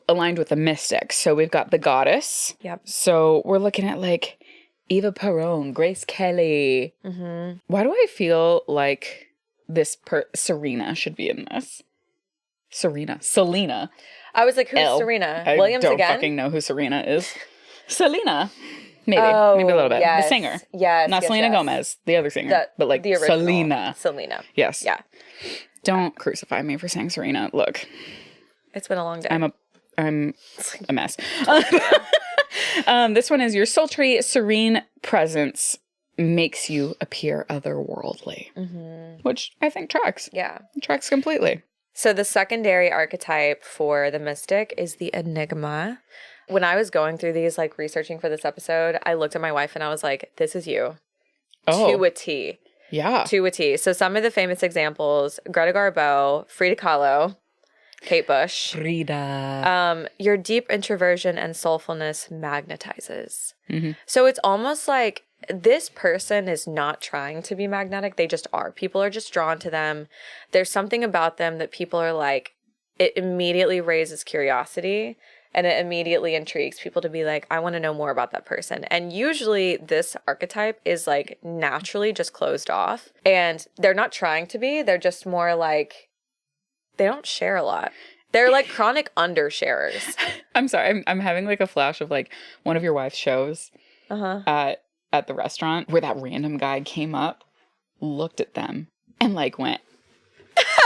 Aligned with the mystic. So we've got the goddess. Yep. So we're looking at like Eva Peron, Grace Kelly. Mm-hmm. Why do I feel like this Serena should be in this? Selena. I was like, who's Serena? Williams again? I don't fucking know who Serena is. Selena. Maybe a little bit. Yes, the singer. Yes. Not Selena Gomez, the other singer. But like the original. Selena. Yes. Yeah. Don't crucify me for saying Serena. Look. It's been a long day. I'm a mess. This one is your sultry, serene presence makes you appear otherworldly. Mm-hmm. Which I think tracks. Yeah. Tracks completely. So the secondary archetype for the mystic is the enigma. When I was going through these, like researching for this episode, I looked at my wife and I was like, this is you. To a T. Yeah. To a T. So some of the famous examples, Greta Garbo, Frida Kahlo, Kate Bush. Frida. Your deep introversion and soulfulness magnetizes. Mm-hmm. So it's almost like this person is not trying to be magnetic. They just are. People are just drawn to them. There's something about them that people are like, it immediately raises curiosity and it immediately intrigues people to be like, I want to know more about that person. And usually this archetype is like naturally just closed off and they're not trying to be. They're just more like, they don't share a lot. They're like chronic undersharers. I'm sorry. I'm having like a flash of like one of your wife's shows. At the restaurant where that random guy came up, looked at them, and like went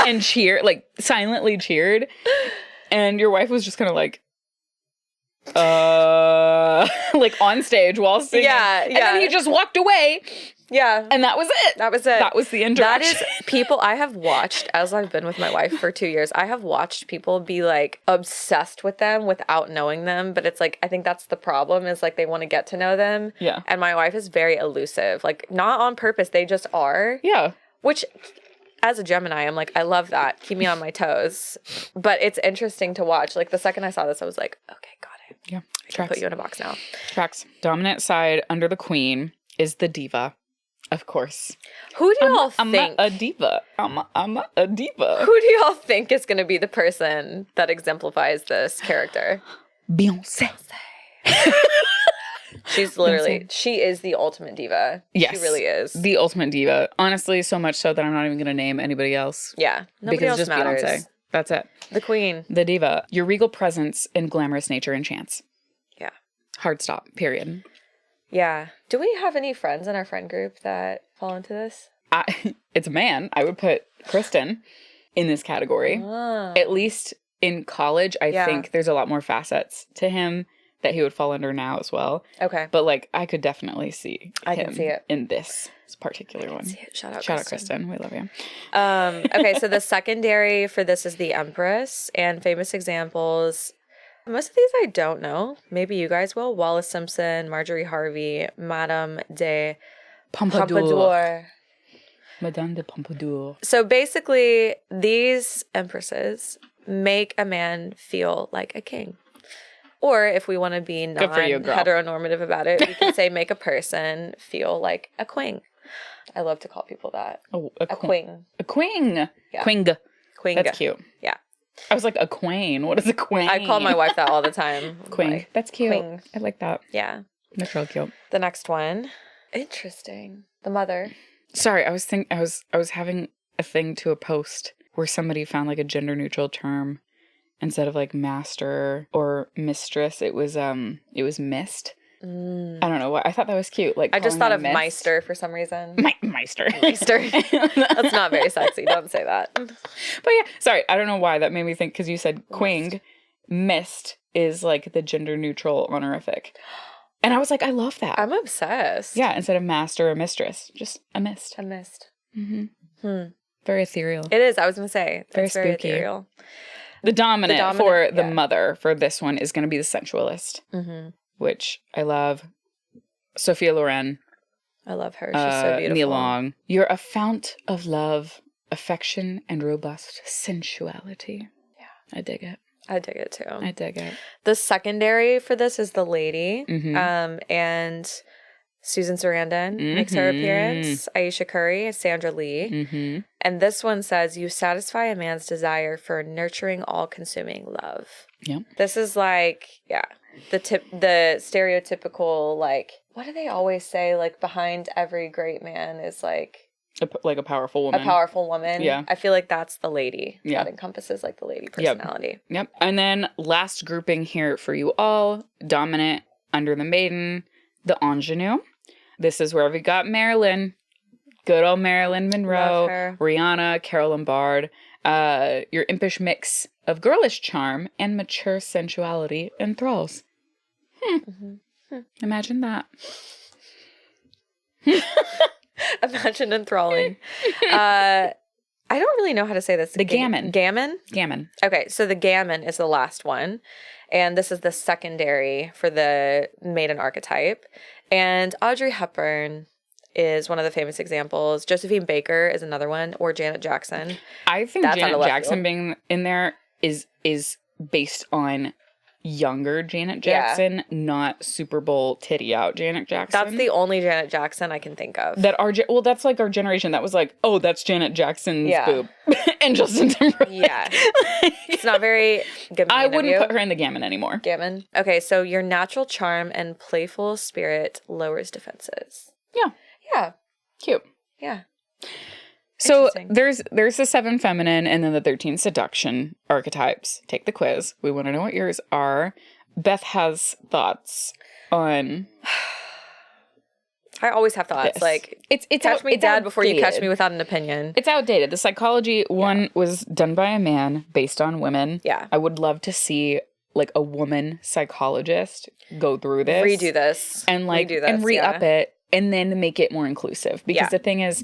and cheered, like silently cheered. And your wife was just kind of like, like on stage while singing. Yeah. And then he just walked away. Yeah. And that was it. That was it. That was the interaction. That is people I have watched, as I've been with my wife for 2 years, I have watched people be like obsessed with them without knowing them. But it's like, I think that's the problem is like they want to get to know them. Yeah. And my wife is very elusive, like not on purpose. They just are. Yeah. Which as a Gemini, I'm like, I love that. Keep me on my toes. But it's interesting to watch. Like the second I saw this, I was like, okay, got it. Yeah. I can put you in a box now. Tracks. Dominant side under the queen is the diva. Of course. Who do y'all think? I'm a diva. I'm a diva. Who do y'all think is going to be the person that exemplifies this character? Beyonce. She's literally, she is the ultimate diva. Yes. She really is. The ultimate diva. Honestly, so much so that I'm not even going to name anybody else. Yeah. Nobody else matters. Beyonce. That's it. The queen. The diva. Your regal presence and glamorous nature and chance. Yeah. Hard stop. Period. Yeah. Do we have any friends in our friend group that fall into this? It's a man. I would put Kristen in this category. At least in college, I think there's a lot more facets to him that he would fall under now as well. Okay. But like, I could definitely see can see it in this particular one. Shout out Kristen. We love you. Okay, so the secondary for this is the Empress and famous examples. Most of these I don't know. Maybe you guys will. Wallace Simpson, Marjorie Harvey, Madame de Pompadour. Madame de Pompadour. So basically, these empresses make a man feel like a king. Or if we want to be non-heteronormative about it, we can say make a person feel like a queen. I love to call people that. A queen. A queen. Yeah. Queen. That's cute. Yeah. I was like, a queen? What is a queen? I call my wife that all the time. Queen. Like, that's cute. Queen. I like that. Yeah. That's real cute. The next one. Interesting. The mother. Sorry, I was having a thing to a post where somebody found like a gender neutral term instead of like master or mistress. It was mist. I don't know what. I thought that was cute. Like I just thought of mist. Meister for some reason. Meister. Meister. That's not very sexy. Don't say that. But yeah, sorry. I don't know why that made me think because you said queen. Mist is like the gender neutral honorific. And I was like, I love that. I'm obsessed. Yeah, instead of master or mistress, just a mist. A mist. Very ethereal. It is. I was going to say. Very It's very spooky. ethereal. The dominant for the mother for this one is going to be the sensualist, which I love. Sophia Loren. I love her. She's so beautiful. Nia Long. You're a fount of love, affection, and robust sensuality. Yeah. I dig it. I dig it too. I dig it. The secondary for this is the lady. And Susan Sarandon makes her appearance. Aisha Curry, Sandra Lee. And this one says, you satisfy a man's desire for nurturing all-consuming love. Yeah. This is like, the stereotypical, like, what do they always say? Like, behind every great man is like a powerful woman. A powerful woman. Yeah. I feel like that's the lady. Yeah. That encompasses like the lady personality. Yep. And then last grouping here for you all, dominant under the maiden, the ingenue. This is where we got Marilyn. Good old Marilyn Monroe, Rihanna, Carol Lombard. Your impish mix of girlish charm and mature sensuality enthralls. Imagine that. Imagine enthralling. I don't really know how to say this. The gammon. Gammon? Gammon. Okay, so the gammon is the last one. And this is the secondary for the maiden archetype. And Audrey Hepburn is one of the famous examples. Josephine Baker is another one, or Janet Jackson. I think Janet Jackson being in there is based on younger Janet Jackson, not Super Bowl titty out Janet Jackson. That's the only Janet Jackson I can think of. That's like our generation. That was like, oh, that's Janet Jackson's boob. And Justin Timberlake. Yeah. It's not very good. I wouldn't put her in the gammon anymore. Gammon. Okay, so your natural charm and playful spirit lowers defenses. Yeah. Yeah. Cute. Yeah. So there's the 7 feminine and then the 13 seduction archetypes. Take the quiz. We want to know what yours are. Beth has thoughts on. I always have thoughts. This. Like, it's catch me dead before you catch me outdated. without an opinion. It's outdated. The psychology one was done by a man based on women. Yeah. I would love to see like a woman psychologist go through this. Redo this. And like Redo this, and re-up it and then make it more inclusive. Because the thing is,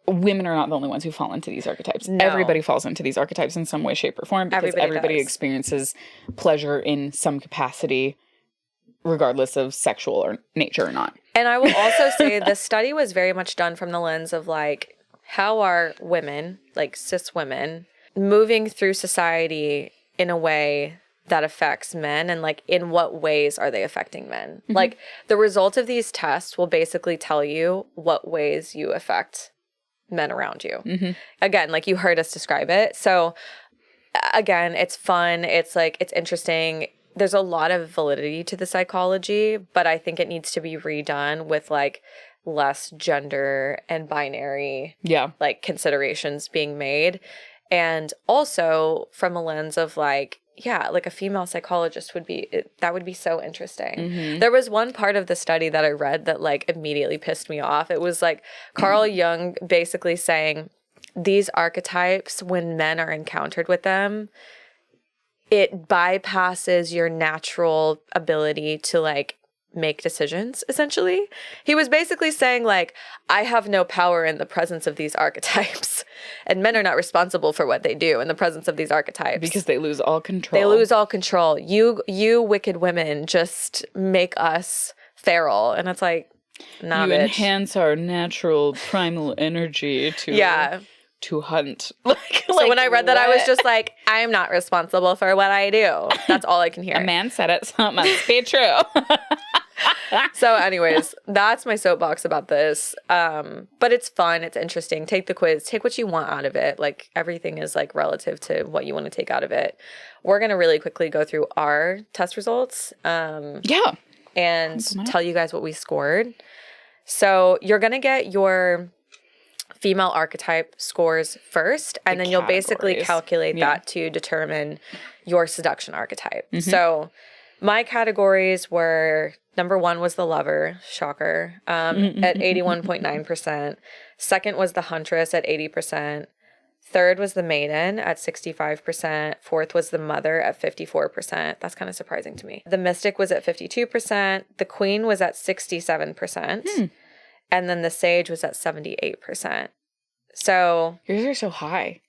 women are not the only ones who fall into these archetypes. No. Everybody falls into these archetypes in some way, shape, or form because everybody experiences pleasure in some capacity, regardless of sexual or nature or not. And I will also say this study was very much done from the lens of like, how are women, like cis women, moving through society in a way that affects men, and like in what ways are they affecting men? Like the result of these tests will basically tell you what ways you affect men around you. Again, like you heard us describe it. So again, it's fun. It's like, it's interesting. There's a lot of validity to the psychology, but I think it needs to be redone with like less gender and binary like considerations being made. And also from a lens of like, like a female psychologist would be so interesting. There was one part of the study that I read that like immediately pissed me off. It was like Carl Jung basically saying these archetypes, when men are encountered with them, it bypasses your natural ability to like make decisions, essentially. He was basically saying like, I have no power in the presence of these archetypes, and men are not responsible for what they do in the presence of these archetypes. Because they lose all control. They lose all control. You wicked women just make us feral. And it's like, nah, you bitch. enhance our natural primal energy to hunt. So when I read that, I was just like, I am not responsible for what I do. That's all I can hear. A man said it, so it must be true. So anyways, that's my soapbox about this. But it's fun. It's interesting. Take the quiz. Take what you want out of it. Like everything is like relative to what you want to take out of it. We're going to really quickly go through our test results. and tell you guys what we scored. So you're going to get your female archetype scores first, and then you'll basically calculate that to determine your seduction archetype. So my categories were, number 1 was the lover, shocker, at 81.9%. Second was the huntress at 80%. Third was the maiden at 65%. Fourth was the mother at 54%. That's kind of surprising to me. The mystic was at 52%. The queen was at 67%. And then the sage was at 78%. So yours are so high.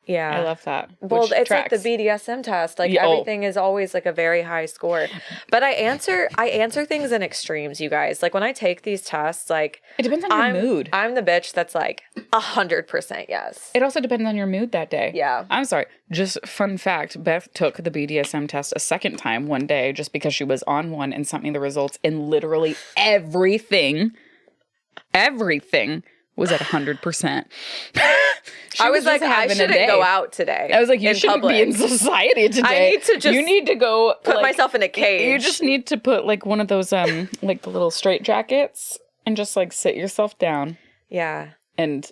Yeah. I love that. Well, it's like the BDSM test. Like everything is always like a very high score. But I answer things in extremes, you guys. Like when I take these tests, like it depends on your mood. I'm the bitch that's like 100% yes. It also depends on your mood that day. Yeah. I'm sorry. Just fun fact, Beth took the BDSM test a second time one day just because she was on one and sent me the results, and literally everything was at 100%. I was like, I shouldn't go out today. I was like, you shouldn't be in society today. I need to just you need to go put myself in a cage. You just need to put like one of those like the little straight jackets and just like sit yourself down. Yeah. And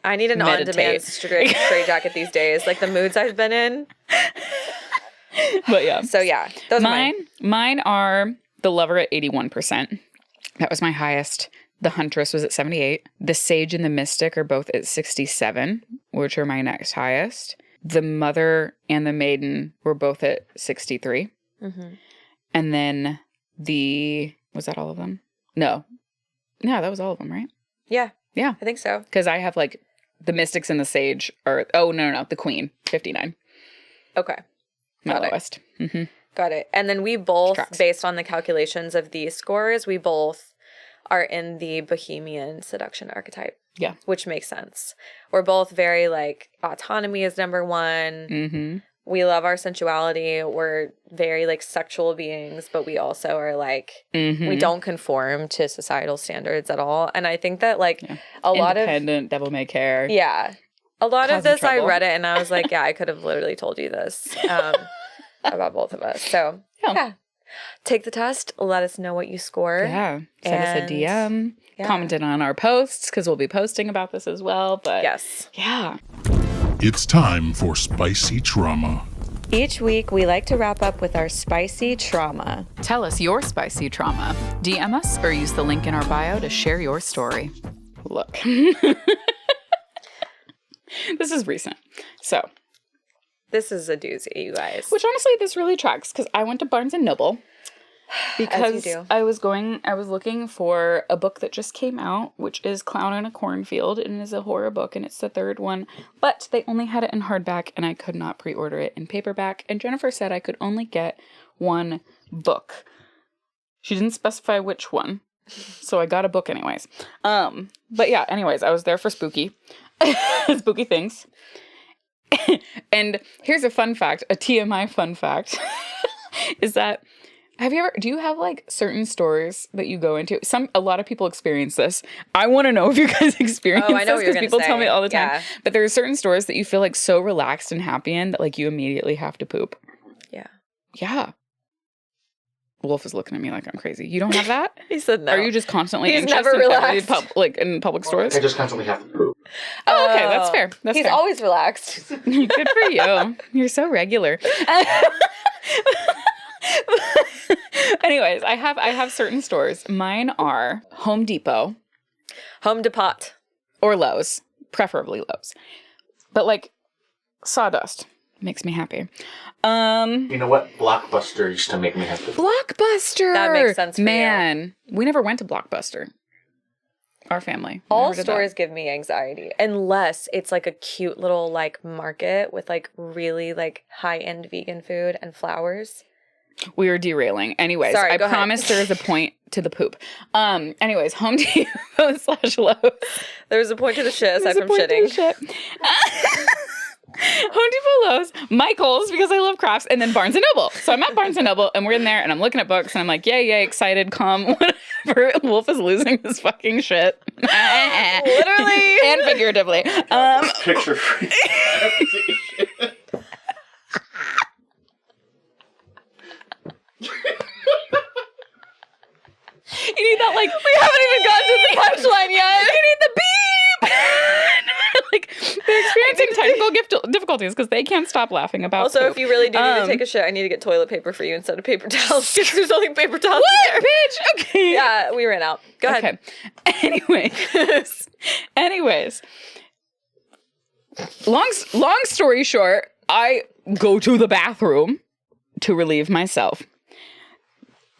I need an on-demand straight jacket these days. Like the moods I've been in. But yeah. So yeah, those are mine. Mine are the lover at 81%. That was my highest. The huntress was at 78. The sage and the mystic are both at 67, which are my next highest. The mother and the maiden were both at 63. And then was that all of them? No, that was all of them, right? Yeah. Yeah. I think so. Because I have like the mystics and the sage are, no, the queen, 59. Okay. My lowest. Got it. And then we both, based on the calculations of these scores, we both are in the bohemian seduction archetype. Yeah. Which makes sense. We're both very like autonomy is number 1. We love our sensuality. We're very like sexual beings, but we also are like, we don't conform to societal standards at all. And I think that like a lot of independent, devil may care. Yeah. A lot of this, I read it and I was like, yeah, I could have literally told you this about both of us. So yeah. Take the test. Let us know what you score. Yeah. Send us a DM. Yeah. Comment it on our posts because we'll be posting about this as well. But yes. Yeah. It's time for Spicy Trauma. Each week, we like to wrap up with our spicy trauma. Tell us your spicy trauma. DM us or use the link in our bio to share your story. Look. This is recent. So. This is a doozy, you guys. Which honestly, this really tracks because I went to Barnes & Noble because I was looking for a book that just came out, which is Clown in a Cornfield, and it is a horror book, and it's the third one, but they only had it in hardback, and I could not pre-order it in paperback, and Jennifer said I could only get one book. She didn't specify which one, so I got a book anyways. But yeah, anyways, I was there for spooky things. And here's a fun fact, a TMI fun fact, is that, do you have like certain stores that you go into? A lot of people experience this. I want to know if you guys experience this because people tell me all the time. Yeah. But there are certain stores that you feel like so relaxed and happy in that like you immediately have to poop. Yeah. Yeah. Wolf is looking at me like I'm crazy. You don't have that? He said no. Are you just constantly He's anxious never relaxed. in public stores? I just constantly have to poop. Oh, okay, that's fair. He's always relaxed. Good for you. You're so regular. Anyways, I have certain stores. Mine are Home Depot. Home Depot. Or Lowe's. Preferably Lowe's. But like sawdust makes me happy. You know what? Blockbuster used to make me happy. Blockbuster! That makes sense for you. We never went to Blockbuster. Our family. All stores give me anxiety. Unless it's like a cute little like market with like really like high-end vegan food and flowers. We are derailing. Anyways, Sorry, I promise there is a point to the poop. Anyways, Home Depot / Lowe's. There's a point to the shit aside from shitting. Home Depot, Lowe's, Michael's because I love crafts, and then Barnes & Noble. So I'm at Barnes & Noble, and we're in there, and I'm looking at books, and I'm like, yay, excited, calm, whatever. Wolf is losing his fucking shit. Literally. And figuratively. Picture free. You need that, like, we haven't even gotten to the punchline yet. You need the beep. Like, they're experiencing technical difficulties because they can't stop laughing about Also, poop. if you really do need to take a shit, I need to get toillet paper for you instead of paper towels because there's only paper towels What, there. bitch? Okay. Yeah, we ran out. Go ahead. Anyways. Long story short, I go to the bathroom to relieve myself.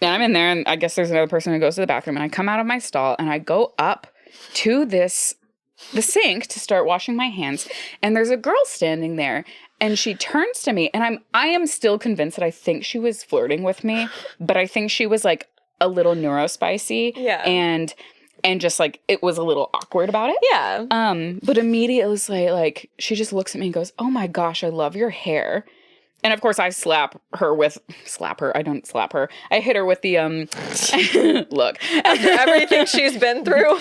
And I'm in there, and I guess there's another person who goes to the bathroom, and I come out of my stall, and I go up to the sink to start washing my hands, and there's a girl standing there, and she turns to me, and I am still convinced that I think she was flirting with me, but I think she was like a little neurospicy. Yeah. And just like it was a little awkward about it. Yeah. But immediately it was like she just looks at me and goes, "Oh my gosh, I love your hair." And of course I slap her. I don't slap her. I hit her with the look. After everything she's been through.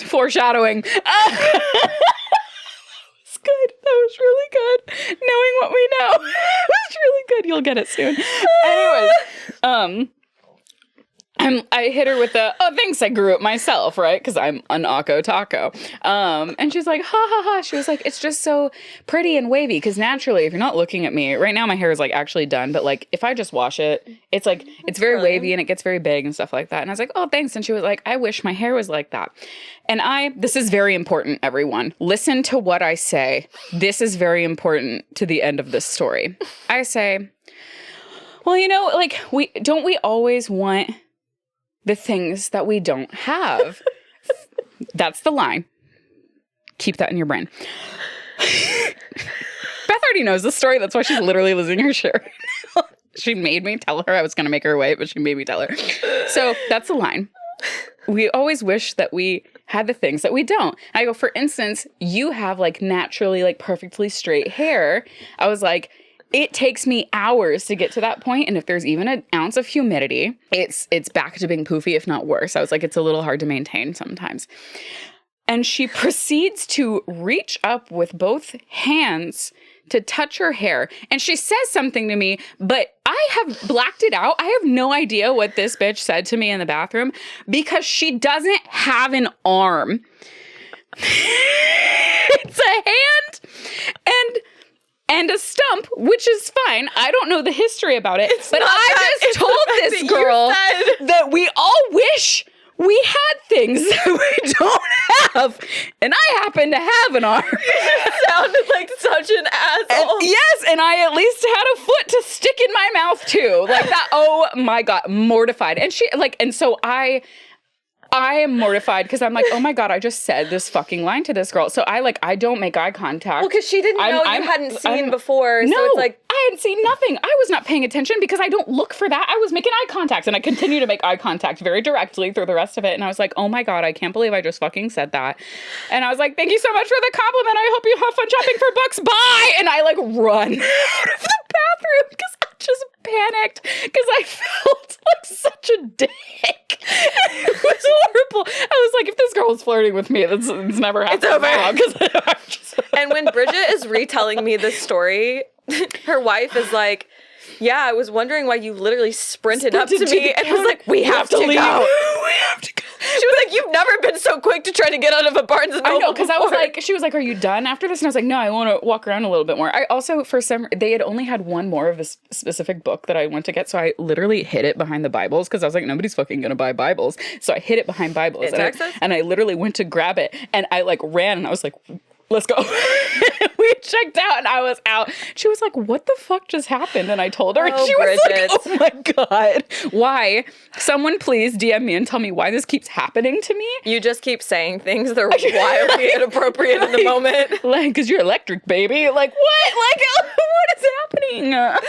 Foreshadowing. That was good. That was really good. Knowing what we know. It was really good. You'll get it soon. Anyways, I hit her with the, "Oh, thanks, I grew it myself," right? Because I'm an Akko Taco. And she's like, "Ha ha ha." She was like, "It's just so pretty and wavy." Because naturally, if you're not looking at me, right now my hair is like actually done. But like if I just wash it, it's like, it's very wavy and it gets very big and stuff like that. And I was like, "Oh, thanks." And she was like, "I wish my hair was like that." And this is very important, everyone. Listen to what I say. This is very important to the end of this story. I say, "Well, you know, like we always want the things that we don't have." That's the line. Keep that in your brain. Beth already knows the story. That's why she's literally losing her shit. She made me tell her I was going to make her wait, but she made me tell her. So that's the line. We always wish that we had the things that we don't. I go, for instance, you have like naturally like perfectly straight hair. I was like, it takes me hours to get to that point, and if there's even an ounce of humidity, it's back to being poofy, if not worse. I was like, it's a little hard to maintain sometimes. And she proceeds to reach up with both hands to touch her hair, and she says something to me, but I have blacked it out. I have no idea what this bitch said to me in the bathroom because she doesn't have an arm. It's a hand and a stump, which is fine. I don't know the history about it, but I just told this girl that we all wish we had things that we don't have, and I happen to have an arm. You sounded like such an asshole. Yes, and I at least had a foot to stick in my mouth too. Like that. Oh my God, mortified. And she like, and so I am mortified because I'm like, oh my God, I just said this fucking line to this girl. So I don't make eye contact. Well, because she didn't know you hadn't seen before. No, so it's like, I hadn't seen nothing. I was not paying attention because I don't look for that. I was making eye contact, and I continue to make eye contact very directly through the rest of it. And I was like, oh my God, I can't believe I just fucking said that. And I was like, thank you so much for the compliment. I hope you have fun shopping for books. Bye. And I like run out of the bathroom because I just panicked because I felt like such a dick. It was horrible. I was like, if this girl was flirting with me, it's never happened. It's over. And when Bridget is retelling me this story, her wife is like, yeah, I was wondering why you literally sprinted up to me and was like, we have to leave. We have to go. She was like, you've never been so quick to try to get out of a Barnes & Noble. I know, because I was like, she was like, are you done after this? And I was like, no, I want to walk around a little bit more. I also, they had only had one more of a specific book that I went to get, so I literally hid it behind the Bibles, because I was like, nobody's fucking going to buy Bibles. So I hid it behind Bibles. And I literally went to grab it, and I like ran, and I was like, let's go. We checked out and I was out. She was like, what the fuck just happened? And I told her, and she was like, oh my God. Why? Someone please DM me and tell me why this keeps happening to me. You just keep saying things that are wildly inappropriate in the moment. Like, because you're electric, baby. Like, what? Like, what is happening?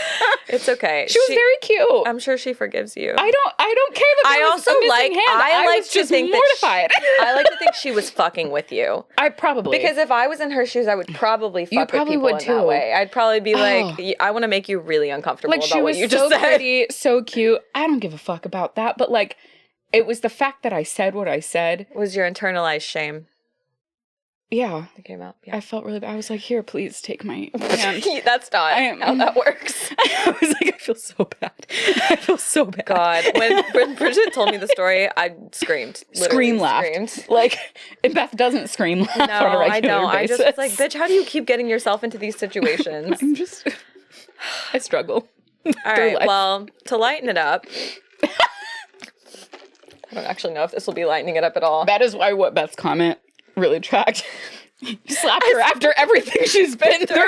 It's okay. She was very cute. I'm sure she forgives you. I don't care that I also like, I like to think mortified. I like to think she was fucking with you. I probably. Because if I was in her shoes, I would probably fuck with people in that way. I'd probably be like, I want to make you really uncomfortable about what you just said. She was so pretty, so cute. I don't give a fuck about that. But like, it was the fact that I said what I said. Was your internalized shame. Yeah. That came out. Yeah. I felt really bad. I was like, here, please take my hand. That's not how that works. I was like, I feel so bad. I feel so bad. God. When Brigitte told me the story, I screamed. Scream laughed. Screamed. Like, Beth doesn't scream laugh on a regular I don't. basis. I just was like, bitch, how do you keep getting yourself into these situations? I struggle. All right, well, to lighten it up, I don't actually know if this will be lightening it up at all. That is why what Beth's comment really tracked. You slapped her after everything she's been through.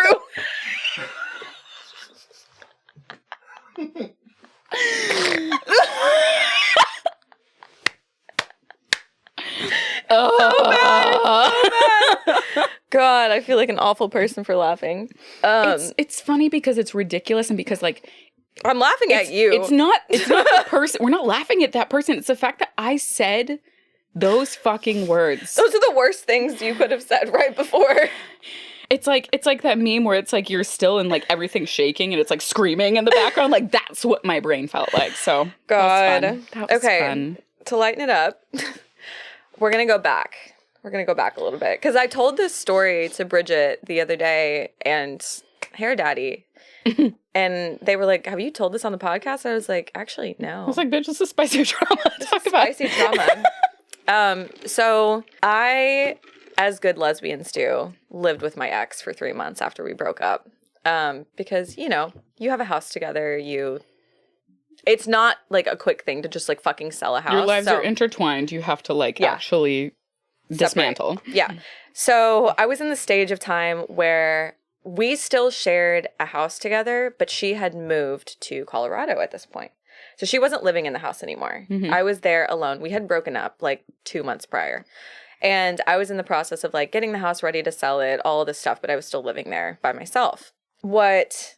So bad. God, I feel like an awful person for laughing. It's funny because it's ridiculous and because like I'm laughing at you. It's not the person. We're not laughing at that person. It's the fact that I said those fucking words. Those are the worst things you could have said right before. It's like that meme where it's like you're still and like everything's shaking and it's like screaming in the background. Like that's what my brain felt like. So God. That was fun. To lighten it up, we're gonna go back. We're gonna go back a little bit because I told this story to Brigitte the other day and Hair Daddy. And they were like, have you told this on the podcast? I was like, actually, no. I was like, bitch, this is spicy trauma. Talk about spicy trauma. So I, as good lesbians do, lived with my ex for 3 months after we broke up. Because, you know, you have a house together, it's not like a quick thing to just like fucking sell a house. Your lives are intertwined. You have to like actually dismantle. Separate. Yeah. So I was in the stage of time where we still shared a house together, but she had moved to Colorado at this point. So she wasn't living in the house anymore. Mm-hmm. I was there alone. We had broken up like 2 months prior. And I was in the process of like getting the house ready to sell it, all of this stuff, but I was still living there by myself. What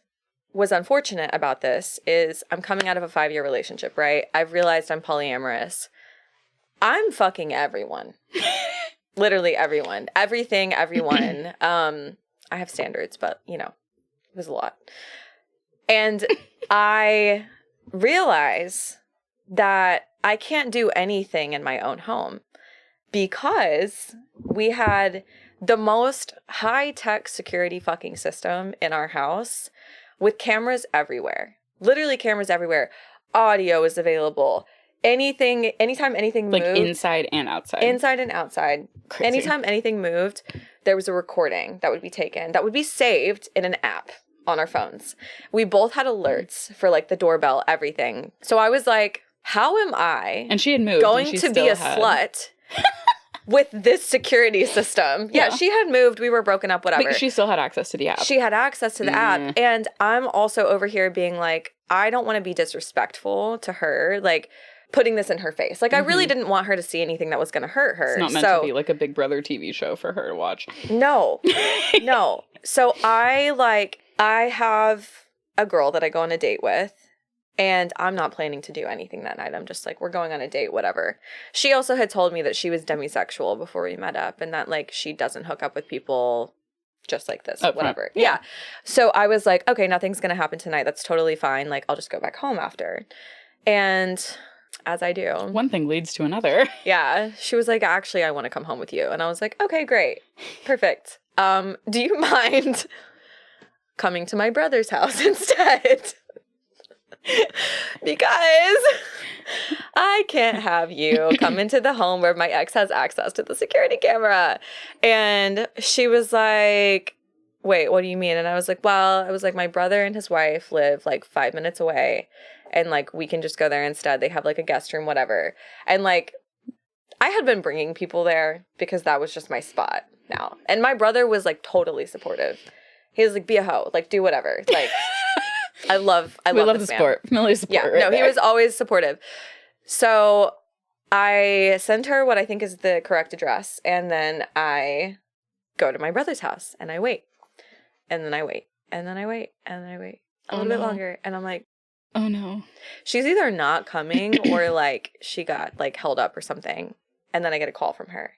was unfortunate about this is I'm coming out of a 5-year relationship, right? I've realized I'm polyamorous. I'm fucking everyone. Literally everyone. Everything, everyone. I have standards, but, you know, it was a lot. And I realize that I can't do anything in my own home because we had the most high-tech security fucking system in our house with cameras everywhere. Literally cameras everywhere. Audio is available. Anything, anytime anything moved. Like inside and outside. Inside and outside. Crazy. Anytime anything moved, there was a recording that would be taken, that would be saved in an app on our phones. We both had alerts for like the doorbell, everything. So I was like, how am I and she had moved going to be a slut with this security system? Yeah, she had moved. We were broken up, whatever. But she still had access to the app. She had access to the app. And I'm also over here being like, I don't want to be disrespectful to her. Like, putting this in her face. Like, I really didn't want her to see anything that was going to hurt her. It's not meant to be like a Big Brother TV show for her to watch. No. No. So I have a girl that I go on a date with, and I'm not planning to do anything that night. I'm just like, we're going on a date, whatever. She also had told me that she was demisexual before we met up, and that, like, she doesn't hook up with people just like this, whatever. Yeah. So I was like, okay, nothing's going to happen tonight. That's totally fine. Like, I'll just go back home after. And as I do. One thing leads to another. Yeah. She was like, actually, I want to come home with you. And I was like, okay, great. Perfect. Do you mind coming to my brother's house instead? Because I can't have you come into the home where my ex has access to the security camera. And she was like, wait, what do you mean? And I was like, well, my brother and his wife live like 5 minutes away. And, like, we can just go there instead. They have, like, a guest room, whatever. And, like, I had been bringing people there because that was just my spot now. And my brother was, like, totally supportive. He was like, be a hoe. Like, do whatever. Like, we love the support. Family support. Yeah, he was always supportive. So I send her what I think is the correct address. And then I go to my brother's house. And I wait. And then I wait. And then I wait. And then I wait. A little bit longer. And I'm like, oh no. She's either not coming or like she got like held up or something. And then I get a call from her.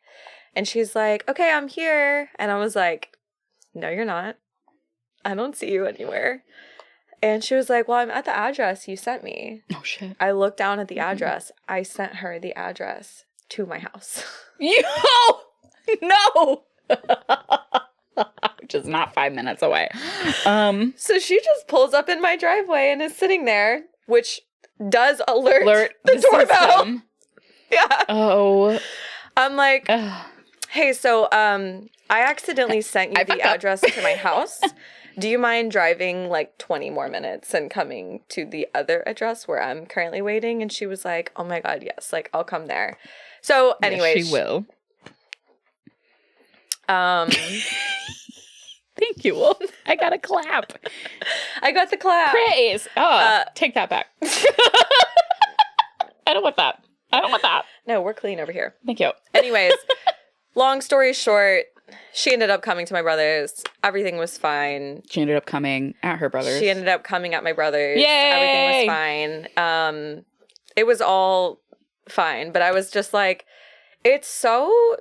And she's like, okay, I'm here. And I was like, no, you're not. I don't see you anywhere. And she was like, well, I'm at the address you sent me. Oh shit. I looked down at the address. I sent her the address to my house. No! Which is not 5 minutes away. So she just pulls up in my driveway and is sitting there, which does alert the doorbell. System. Yeah. Oh. I'm like, hey, so I accidentally sent you the address to my house. Do you mind driving like 20 more minutes and coming to the other address where I'm currently waiting? And she was like, oh my God, yes, like I'll come there. So anyway, yes, she will. Thank you, Wolf. I got a clap. I got the clap. Praise. Oh, take that back. I don't want that. No, we're clean over here. Thank you. Anyways, long story short, she ended up coming to my brother's. Everything was fine. She ended up coming at her brother's. She ended up coming at my brother's. Yay! Everything was fine. It was all fine, but I was just like, it's so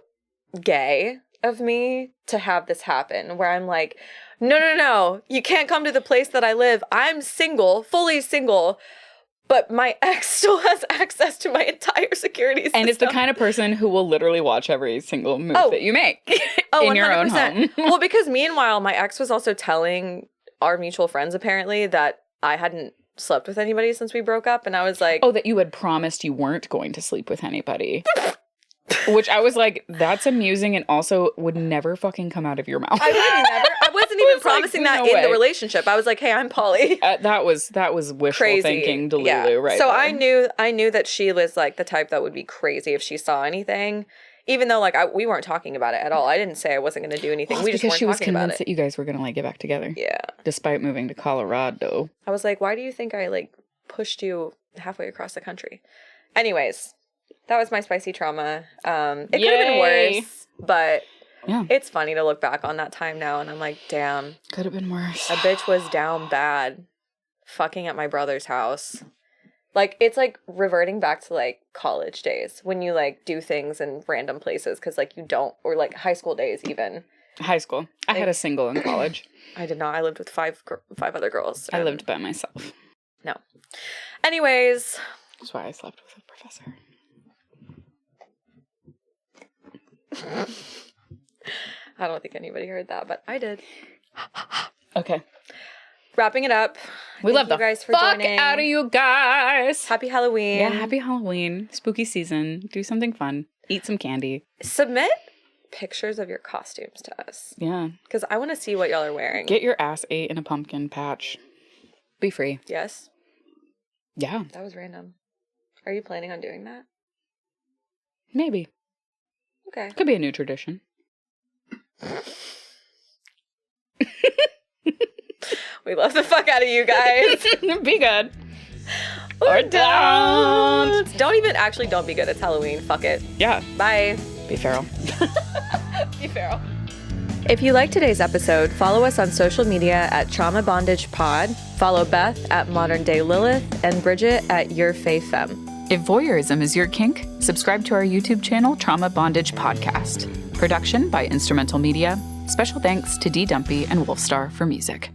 gay of me to have this happen where I'm like, no, you can't come to the place that I live. I'm single, fully single, but my ex still has access to my entire security system. And it's the kind of person who will literally watch every single move that you make in your own home. Well, because meanwhile, my ex was also telling our mutual friends apparently that I hadn't slept with anybody since we broke up. And I was like, oh, that you had promised you weren't going to sleep with anybody. Which I was like, that's amusing and also would never fucking come out of your mouth. I wasn't even promising that in the relationship. I was like, hey, I'm poly. That was wishful thinking, Delulu, right? So there. I knew that she was like the type that would be crazy if she saw anything, even though like we weren't talking about it at all. I didn't say I wasn't going to do anything. Well, we just weren't because she was talking about convinced it. that you guys were going to like get back together. Yeah. Despite moving to Colorado. I was like, why do you think I like pushed you halfway across the country? Anyways. That was my spicy trauma. It could have been worse, but it's funny to look back on that time now, and I'm like, damn. Could have been worse. A bitch was down bad, fucking at my brother's house. Like, it's like reverting back to like college days when you like do things in random places because like you don't, or like high school days even. High school. I had a single in college. I did not. I lived with five other girls. I lived by myself. No. Anyways. That's why I slept with a professor. I don't think anybody heard that, but I did. Okay. Wrapping it up. We love you the guys for fuck joining. out of you guys. Happy Halloween. Yeah, happy Halloween. Spooky season. Do something fun. Eat some candy. Submit pictures of your costumes to us. Yeah. Because I want to see what y'all are wearing. Get your ass ate in a pumpkin patch. Be free. Yes? Yeah. That was random. Are you planning on doing that? Maybe. Okay. Could be a new tradition. We love the fuck out of you guys. Be good. Or don't. Don't be good. It's Halloween. Fuck it. Yeah. Bye. Be feral. Be feral. If you like today's episode, follow us on social media at Trauma Bondage Pod. Follow Beth at Modern Day Lilith and Brigitte at Your Fae Femme. If voyeurism is your kink, subscribe to our YouTube channel, Trauma Bondage Podcast. Production by Instrumental Media. Special thanks to D. Dumpy and Wolfstar for music.